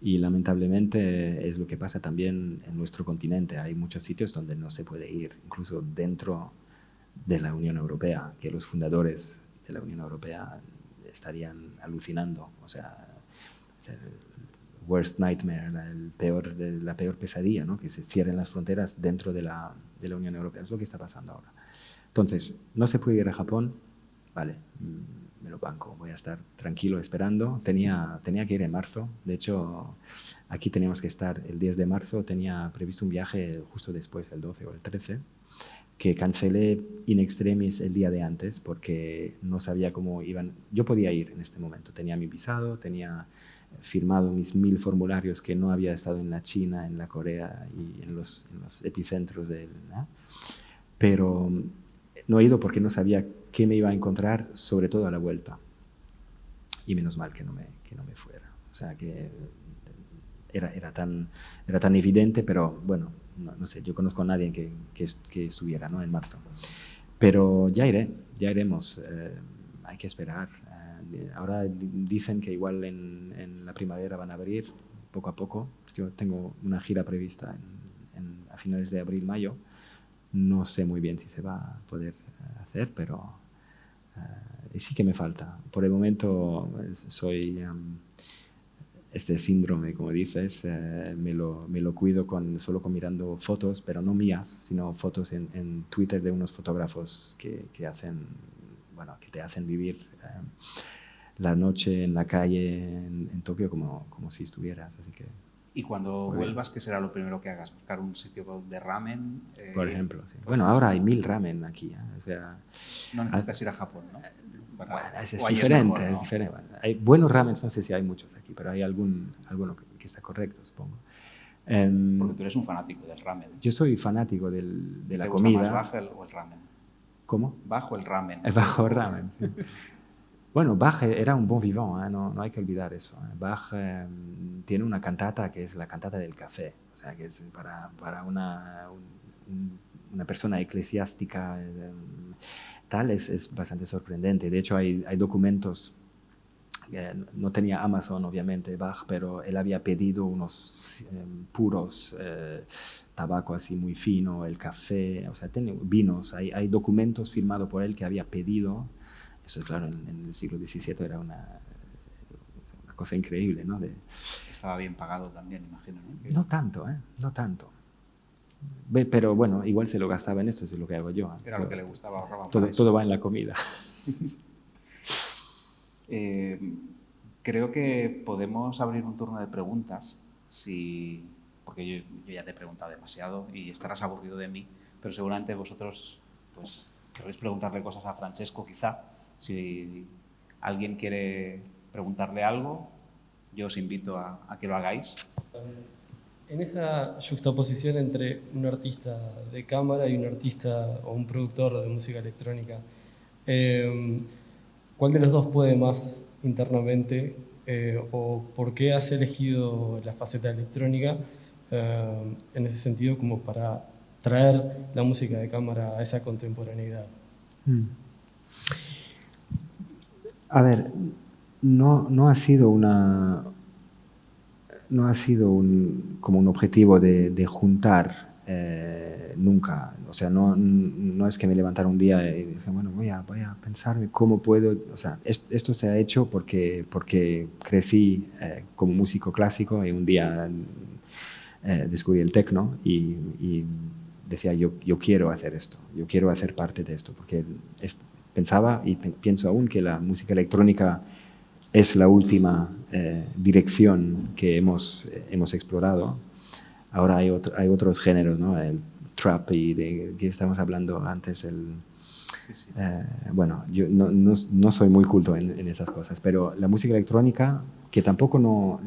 Y lamentablemente es lo que pasa también en nuestro continente. Hay muchos sitios donde no se puede ir, incluso dentro de la Unión Europea, que los fundadores de la Unión Europea estarían alucinando. O sea, es el worst nightmare, la peor pesadilla, ¿no? Que se cierren las fronteras dentro de la Unión Europea. Es lo que está pasando ahora. Entonces, no se puede ir a Japón, vale, me lo banco, voy a estar tranquilo esperando. Tenía que ir en marzo, de hecho, aquí teníamos que estar el 10 de marzo, tenía previsto un viaje justo después, el 12 o el 13, que cancelé in extremis el día de antes porque no sabía cómo iban. Yo podía ir en este momento, tenía mi visado, tenía firmado mis 1000 formularios que no había estado en la China, en la Corea y en los epicentros ¿no? Pero no he ido porque no sabía qué me iba a encontrar, sobre todo a la vuelta. Y menos mal que no me fuera. O sea, que era tan evidente, pero bueno, no sé, yo conozco a nadie que estuviera, ¿no? En marzo. Pero ya iremos, hay que esperar. Ahora dicen que igual en la primavera van a abrir poco a poco. Yo tengo una gira prevista a finales de abril, mayo. No sé muy bien si se va a poder hacer, pero sí que me falta. Por el momento soy este síndrome, como dices, me lo cuido solo con mirando fotos, pero no mías, sino fotos en Twitter de unos fotógrafos que hacen, bueno, que te hacen vivir la noche en la calle en Tokio como si estuvieras, así que... Y cuando vuelvas, ¿qué será lo primero que hagas? ¿Buscar un sitio de ramen? Por ejemplo, sí. Bueno, ahora hay 1000 ramen aquí, o sea... No necesitas ir a Japón, ¿no? Bueno, es diferente, mejor, ¿no? Es diferente. Bueno, hay buenos ramen, no sé si hay muchos aquí, pero hay alguno que está correcto, supongo. Porque tú eres un fanático del ramen. Yo soy fanático de la comida. ¿Te gusta más Bach o el ramen? ¿Cómo? Bach o el ramen. Bach o el ramen, sí. Bueno, Bach era un bon vivant, no hay que olvidar eso. Bach tiene una cantata que es la cantata del café, o sea, que es para una persona eclesiástica tal, es bastante sorprendente. De hecho, hay documentos, no tenía Amazon, obviamente, Bach, pero él había pedido unos puros, tabaco así muy fino, el café, o sea, tiene vinos, hay documentos firmados por él que había pedido. Eso, claro, en el siglo XVII era una cosa increíble, ¿no? Estaba bien pagado también, imagino, ¿no? No tanto, no tanto. Pero bueno, igual se lo gastaba en esto, es lo que hago yo. Era lo que le gustaba, ahorraba. Todo va en la comida. Creo que podemos abrir un turno de preguntas, porque yo ya te he preguntado demasiado y estarás aburrido de mí, pero seguramente vosotros pues, querréis preguntarle cosas a Francesco, quizá. Si alguien quiere preguntarle algo, yo os invito a que lo hagáis. En esa juxtaposición entre un artista de cámara y un artista o un productor de música electrónica, ¿cuál de los dos puede más internamente o por qué has elegido la faceta electrónica en ese sentido como para traer la música de cámara a esa contemporaneidad? A ver, no ha sido como un objetivo de juntar nunca. O sea, no es que me levantara un día y dije, bueno, voy a pensarme cómo puedo... O sea, esto se ha hecho porque crecí como músico clásico y un día descubrí el techno y decía, yo quiero hacer esto, yo quiero hacer parte de esto, porque pensaba y pienso aún que la música electrónica es la última dirección que hemos explorado. Ahora hay otros géneros, ¿no? El trap y de que estamos hablando antes. Bueno, yo no soy muy culto en esas cosas, pero la música electrónica, que tampoco no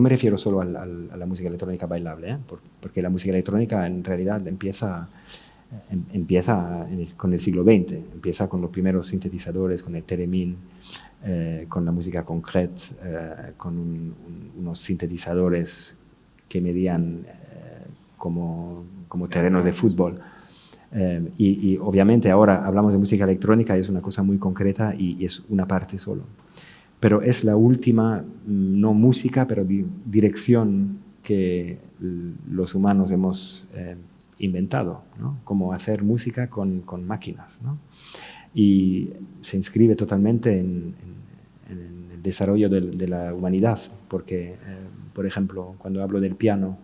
me refiero solo a la música electrónica bailable, porque la música electrónica en realidad empieza empieza con el siglo XX, empieza con los primeros sintetizadores, con el theremin, con la música concrète, con unos sintetizadores que medían como terrenos de fútbol. Y obviamente ahora hablamos de música electrónica y es una cosa muy concreta y es una parte solo. Pero es la última, no música, pero dirección que los humanos hemos inventado, ¿no? Como hacer música con máquinas, ¿no? Y se inscribe totalmente en el desarrollo de la humanidad, porque, por ejemplo, cuando hablo del piano,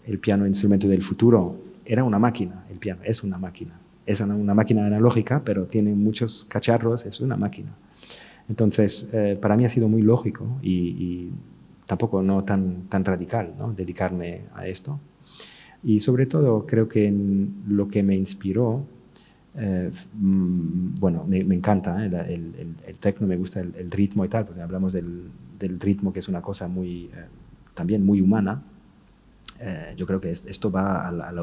el piano instrumento del futuro era una máquina, el piano es una máquina analógica, pero tiene muchos cacharros, es una máquina. Entonces, para mí ha sido muy lógico y tampoco no tan radical, ¿no? Dedicarme a esto. Y sobre todo creo que lo que me inspiró, bueno, me encanta el techno, me gusta el ritmo y tal, porque hablamos del ritmo, que es una cosa muy, también muy humana. Yo creo que esto va al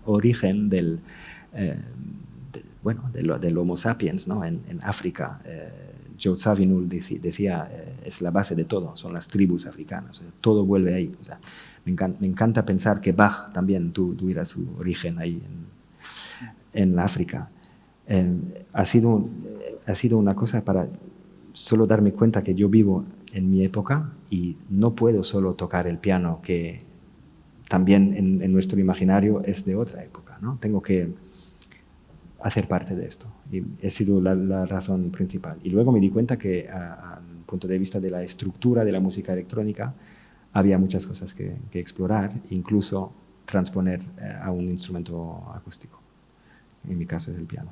origen del Homo sapiens, ¿no? En África, Joe Zawinul decía, es la base de todo, son las tribus africanas, todo vuelve ahí. O sea, me encanta pensar que Bach también tuviera su origen ahí en África. Ha sido una cosa para solo darme cuenta que yo vivo en mi época y no puedo solo tocar el piano, que también en nuestro imaginario es de otra época, ¿no? Tengo que hacer parte de esto. Y ha sido la razón principal. Y luego me di cuenta que, al punto de vista de la estructura de la música electrónica, había muchas cosas que explorar, incluso transponer a un instrumento acústico. En mi caso es el piano.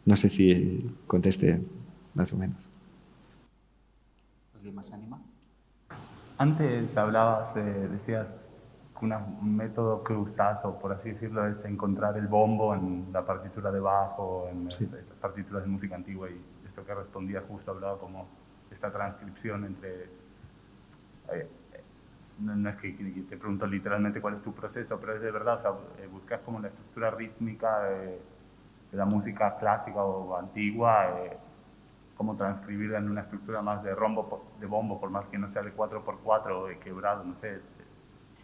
No sé si contesté más o menos. ¿Alguien más anima? Antes hablabas, decías que un método que usas, o por así decirlo, es encontrar el bombo en la partitura de Bach o en estas partituras de música antigua, y esto que respondía justo hablaba como esta transcripción entre... no es que te pregunto literalmente cuál es tu proceso, pero es de verdad, o sea, buscas como la estructura rítmica de la música clásica o antigua, cómo transcribirla en una estructura más de bombo, por más que no sea de 4x4 o de quebrado, no sé.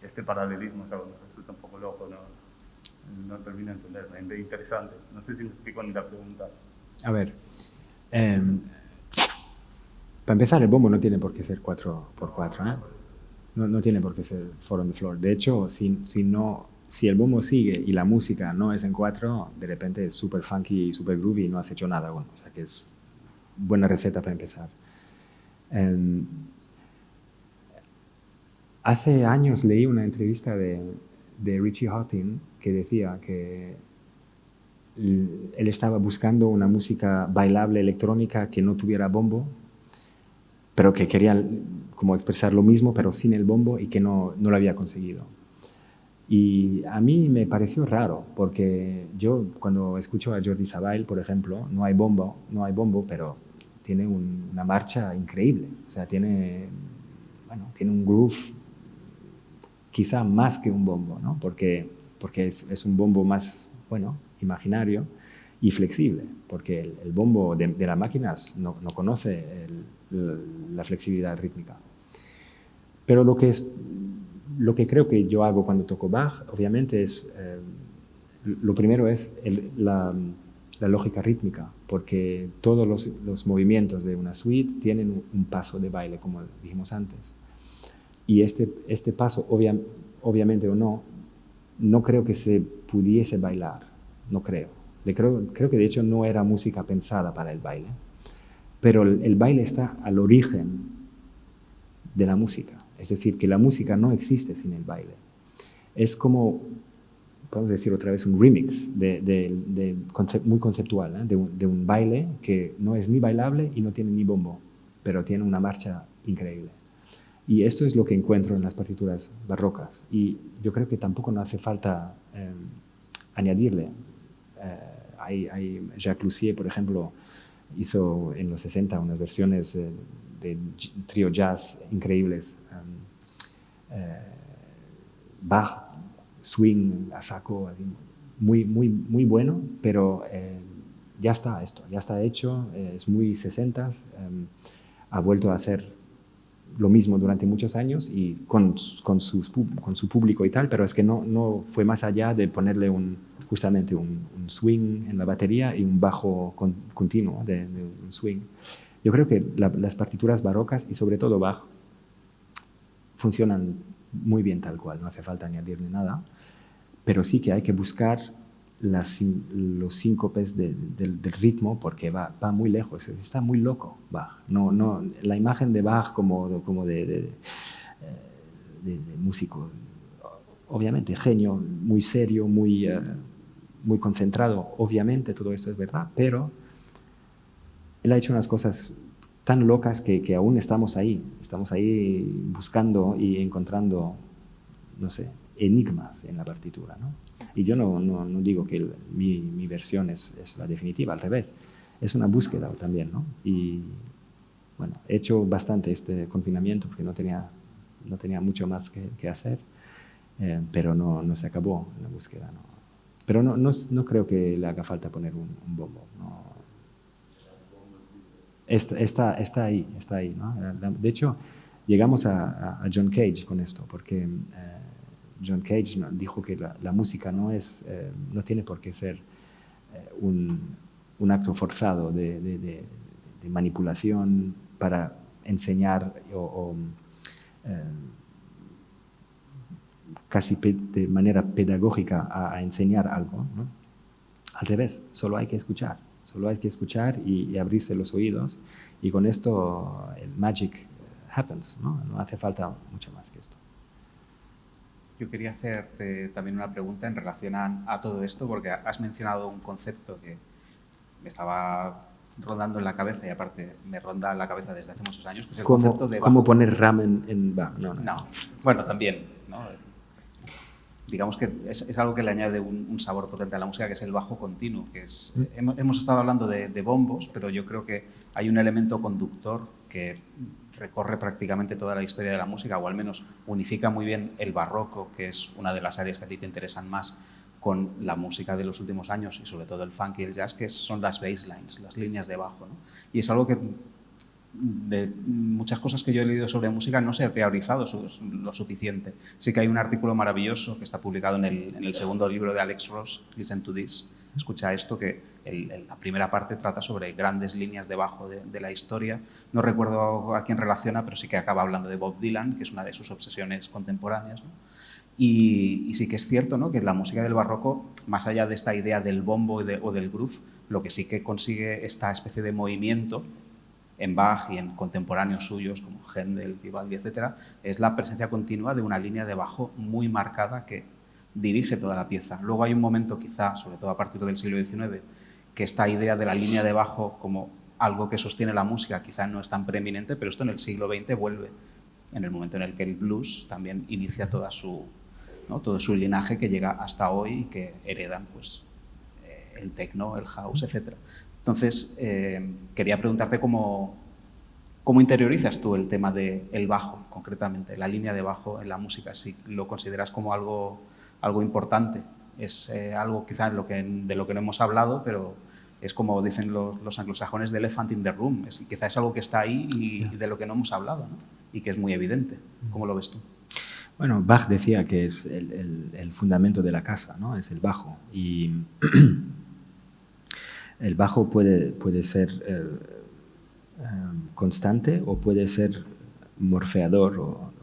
Este paralelismo, o sea, me resulta un poco loco, no termino de entender, es interesante. No sé si me explico ni la pregunta. A ver, para empezar, el bombo no tiene por qué ser 4x4, ¿eh? No tiene por qué ser 4 on the floor. De hecho, si el bombo sigue y la música no es en 4, de repente es súper funky y súper groovy y no has hecho nada aún. O sea que es buena receta para empezar. Hace años leí una entrevista de Richie Hawtin que decía que él estaba buscando una música bailable electrónica que no tuviera bombo, pero que quería como expresar lo mismo, pero sin el bombo, y que no lo había conseguido. Y a mí me pareció raro, porque yo cuando escucho a Jordi Savall, por ejemplo, no hay bombo, pero tiene una marcha increíble. O sea, tiene un groove quizá más que un bombo, ¿no? Porque es un bombo más, imaginario y flexible, porque el bombo de las máquinas no conoce la flexibilidad rítmica. Pero lo que creo que yo hago cuando toco Bach, obviamente, es lo primero es la lógica rítmica, porque todos los movimientos de una suite tienen un paso de baile, como dijimos antes. Y este paso, obviamente o no creo que se pudiese bailar, no creo. Creo que de hecho no era música pensada para el baile, pero el baile está al origen de la música. Es decir, que la música no existe sin el baile. Es como, podemos decir otra vez, un remix muy conceptual, ¿eh? de un baile que no es ni bailable y no tiene ni bombo, pero tiene una marcha increíble. Y esto es lo que encuentro en las partituras barrocas. Y yo creo que tampoco no hace falta añadirle. Jacques Lussier, por ejemplo, hizo en los 60 unas versiones de trío jazz increíbles. Bach swing a saco, muy, muy, muy bueno, pero ya está esto, ya está hecho, es muy 60s, ha vuelto a hacer lo mismo durante muchos años y con su público y tal, pero es que no fue más allá de ponerle justamente un swing en la batería y un bajo continuo de un swing. Yo creo que las partituras barrocas y sobre todo Bach funcionan muy bien tal cual, no hace falta añadirle nada, pero sí que hay que buscar los síncopes del ritmo porque va muy lejos, está muy loco Bach. La imagen de Bach como de músico, obviamente genio, muy serio, muy concentrado, obviamente todo esto es verdad, pero él ha hecho unas cosas tan locas que aún estamos ahí buscando y encontrando, no sé, enigmas en la partitura, ¿no? Y yo no digo que mi versión es la definitiva, al revés, es una búsqueda también, ¿no? Y bueno, he hecho bastante este confinamiento porque no tenía mucho más que hacer, pero no se acabó la búsqueda, ¿no? Pero no creo que le haga falta poner un bombo, ¿no? Está ahí, ¿no? De hecho, llegamos a John Cage con esto, porque John Cage dijo que la música no tiene por qué ser un acto forzado de manipulación para enseñar o casi de manera pedagógica a enseñar algo, ¿no? Al revés, solo hay que escuchar y abrirse los oídos y con esto el magic happens, ¿no? No hace falta mucho más que esto. Yo quería hacerte también una pregunta en relación a todo esto, porque has mencionado un concepto que me estaba rondando en la cabeza y aparte me ronda en la cabeza desde hace muchos años, que es el concepto de bajo. ¿Cómo poner ramen en Bach? No. Bueno, también, ¿no? Digamos que es algo que le añade un sabor potente a la música, que es el bajo continuo. Que es, hemos estado hablando de bombos, pero yo creo que hay un elemento conductor que recorre prácticamente toda la historia de la música, o al menos unifica muy bien el barroco, que es una de las áreas que a ti te interesan más, con la música de los últimos años y sobre todo el funk y el jazz, que son las basslines, las líneas de bajo, ¿no? Y es algo que de muchas cosas que yo he leído sobre música no se ha teorizado lo suficiente. Sí que hay un artículo maravilloso que está publicado en el segundo libro de Alex Ross, Listen to This, escucha esto, que la primera parte trata sobre grandes líneas de bajo de la historia. No recuerdo a quién relaciona, pero sí que acaba hablando de Bob Dylan, que es una de sus obsesiones contemporáneas, ¿no? Y sí que es cierto, ¿no?, que la música del barroco, más allá de esta idea del bombo o del groove, lo que sí que consigue esta especie de movimiento en Bach y en contemporáneos suyos como Händel, Vivaldi, etc., es la presencia continua de una línea de bajo muy marcada que dirige toda la pieza. Luego hay un momento, quizá, sobre todo a partir del siglo XIX, que esta idea de la línea de bajo como algo que sostiene la música quizá no es tan preeminente, pero esto en el siglo XX vuelve, en el momento en el que el blues también inicia todo su linaje que llega hasta hoy y que heredan pues, el techno, el house, etc. Entonces, quería preguntarte cómo interiorizas tú el tema del bajo, concretamente, la línea de bajo en la música, si lo consideras como algo importante. Es algo quizá de lo que no hemos hablado, pero es como dicen los anglosajones, the elephant in the room. Quizá es algo que está ahí y de lo que no hemos hablado, ¿no? Y que es muy evidente. ¿Cómo lo ves tú? Bueno, Bach decía que es el fundamento de la casa, ¿no? Es el bajo. Y el bajo puede ser constante o puede ser morfeador o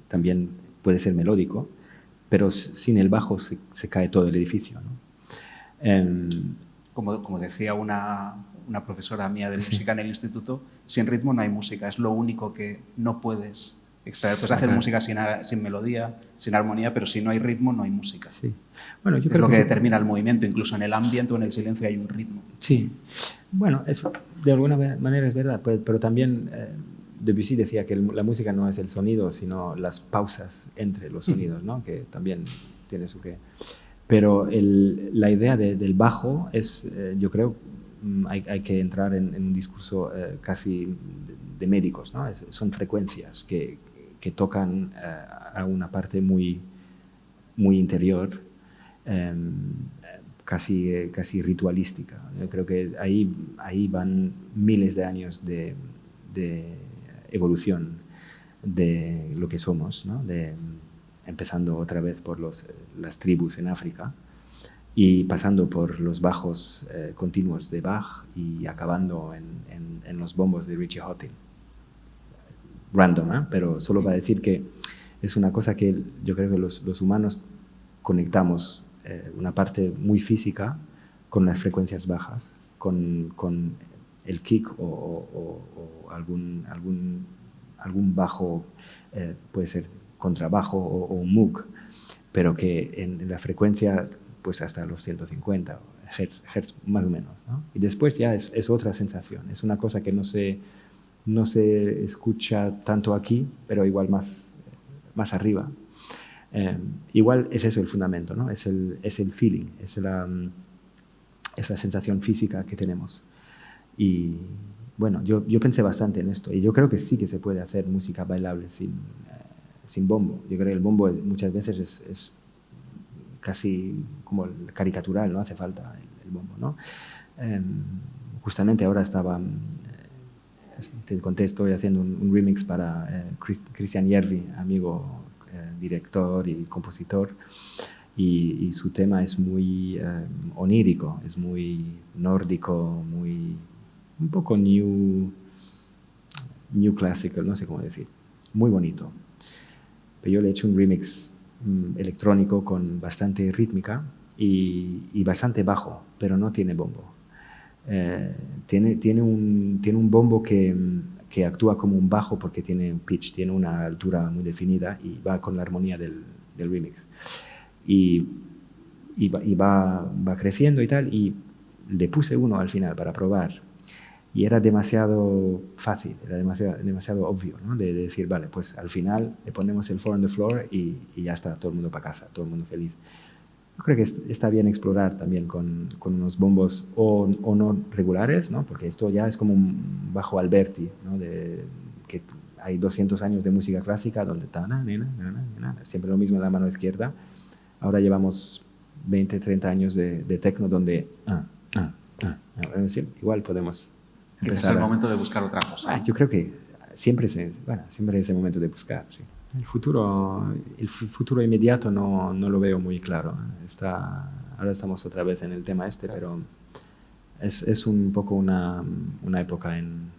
también puede ser melódico, pero sin el bajo se cae todo el edificio, ¿no? Como decía una profesora mía de música en el instituto, sin ritmo no hay música, es lo único que no puedes extraer. Puedes hacer música sin melodía, sin armonía, pero si no hay ritmo no hay música. Sí. Bueno, yo es creo lo que sí. Determina el movimiento, incluso en el ambiente o en el silencio hay un ritmo. Sí, bueno, de alguna manera es verdad, pero también Debussy decía que la música no es el sonido, sino las pausas entre los sonidos, ¿no? Que también tiene su qué. Pero la idea del bajo es, yo creo, hay que entrar en un discurso casi de médicos, ¿no? Son frecuencias que tocan a una parte muy muy interior, casi ritualística. Yo creo que ahí van miles de años de evolución de lo que somos, ¿no? Empezando otra vez por las tribus en África y pasando por los bajos continuos de Bach y acabando en los bombos de Richie Hawtin. Random, pero solo para decir que es una cosa que yo creo que los humanos conectamos una parte muy física con las frecuencias bajas, con el kick o algún bajo, puede ser contrabajo o un moog, pero que en la frecuencia pues hasta los 150 Hz más o menos, ¿no? Y después ya es otra sensación, es una cosa que no se escucha tanto aquí, pero igual más arriba. Igual es eso el fundamento, ¿no? Es el feeling, es la sensación física que tenemos. Y bueno, yo pensé bastante en esto y yo creo que sí que se puede hacer música bailable sin bombo. Yo creo que el bombo muchas veces es casi como caricatural, no hace falta el bombo, ¿no? Justamente ahora te conté, estoy haciendo un remix para Christian Järvi, amigo, director y compositor, y su tema es muy onírico, es muy nórdico, un poco new classical, no sé cómo decir, muy bonito. Pero yo le he hecho un remix electrónico con bastante rítmica y bastante bajo, pero no tiene bombo. Tiene un bombo que actúa como un bajo porque tiene un pitch, tiene una altura muy definida y va con la armonía del remix. Y va creciendo y tal, y le puse uno al final para probar. Y era demasiado fácil, era demasiado obvio, ¿no? De decir, vale, pues al final le ponemos el 4 on the floor y ya está, todo el mundo para casa, todo el mundo feliz. Yo creo que está bien explorar también con unos bombos o no regulares, ¿no? Porque esto ya es como un bajo Alberti, ¿no? Que hay 200 años de música clásica donde siempre lo mismo en la mano izquierda. Ahora llevamos 20, 30 años de techno donde igual podemos empezar. Quizás es el momento de buscar otra cosa. Yo creo que siempre es el momento de buscar, sí. El futuro inmediato no lo veo muy claro. Ahora estamos otra vez en el tema pero es un poco una época un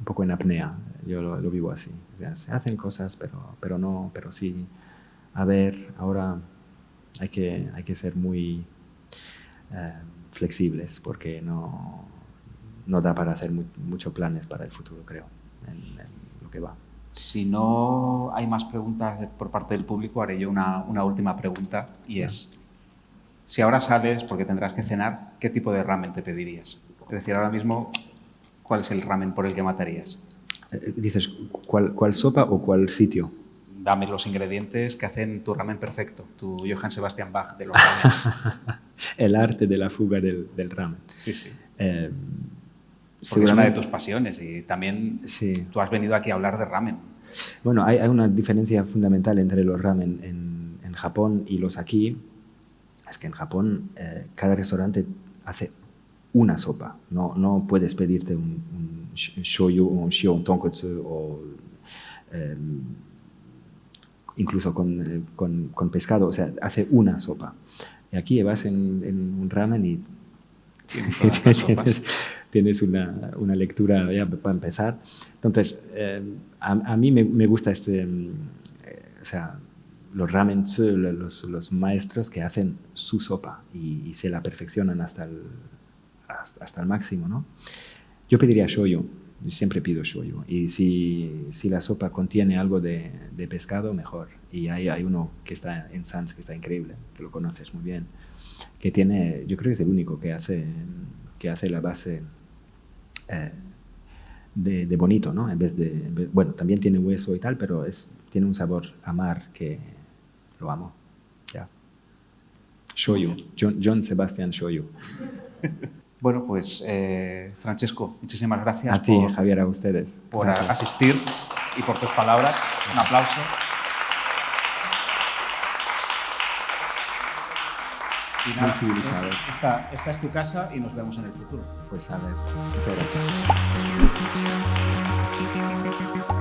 poco en apnea. Yo lo vivo así. O sea, se hacen cosas, pero sí. A ver, ahora hay que ser muy flexibles porque no da para hacer muchos planes para el futuro, creo, en lo que va. Si no hay más preguntas por parte del público, haré yo una última pregunta y es, si ahora sales porque tendrás que cenar, ¿qué tipo de ramen te pedirías? Es decir, ahora mismo, ¿cuál es el ramen por el que matarías? Dices, ¿cuál sopa o cuál sitio? Dame los ingredientes que hacen tu ramen perfecto, tu Johann Sebastian Bach de los ramens. El arte de la fuga del ramen. Sí. Porque es una de tus pasiones y también sí. Tú has venido aquí a hablar de ramen. Bueno, hay una diferencia fundamental entre los ramen en Japón y los aquí. Es que en Japón cada restaurante hace una sopa. No puedes pedirte un shoyu o un shio, un tonkotsu o incluso con pescado. O sea, hace una sopa. Y aquí vas en un ramen y tienes una lectura ya para empezar. Entonces, a mí me gusta o sea, los ramen, los maestros que hacen su sopa y se la perfeccionan hasta el máximo, ¿no? Yo pediría shoyu, yo siempre pido shoyu. Y si la sopa contiene algo de pescado, mejor. Y hay uno que está en Sans, que está increíble, que lo conoces muy bien, que tiene, yo creo que es el único que hace la base de bonito, ¿no? Bueno, también tiene hueso y tal, pero tiene un sabor a mar que lo amo. Ya. Shoyu, John Sebastian Shoyu. Bueno, pues Francesco, muchísimas gracias a ti, Javier, a ustedes. Por asistir y por tus palabras. Un aplauso. Y nada, muy civilizado. esta es tu casa y nos vemos en el futuro. Pues a ver, muchas gracias.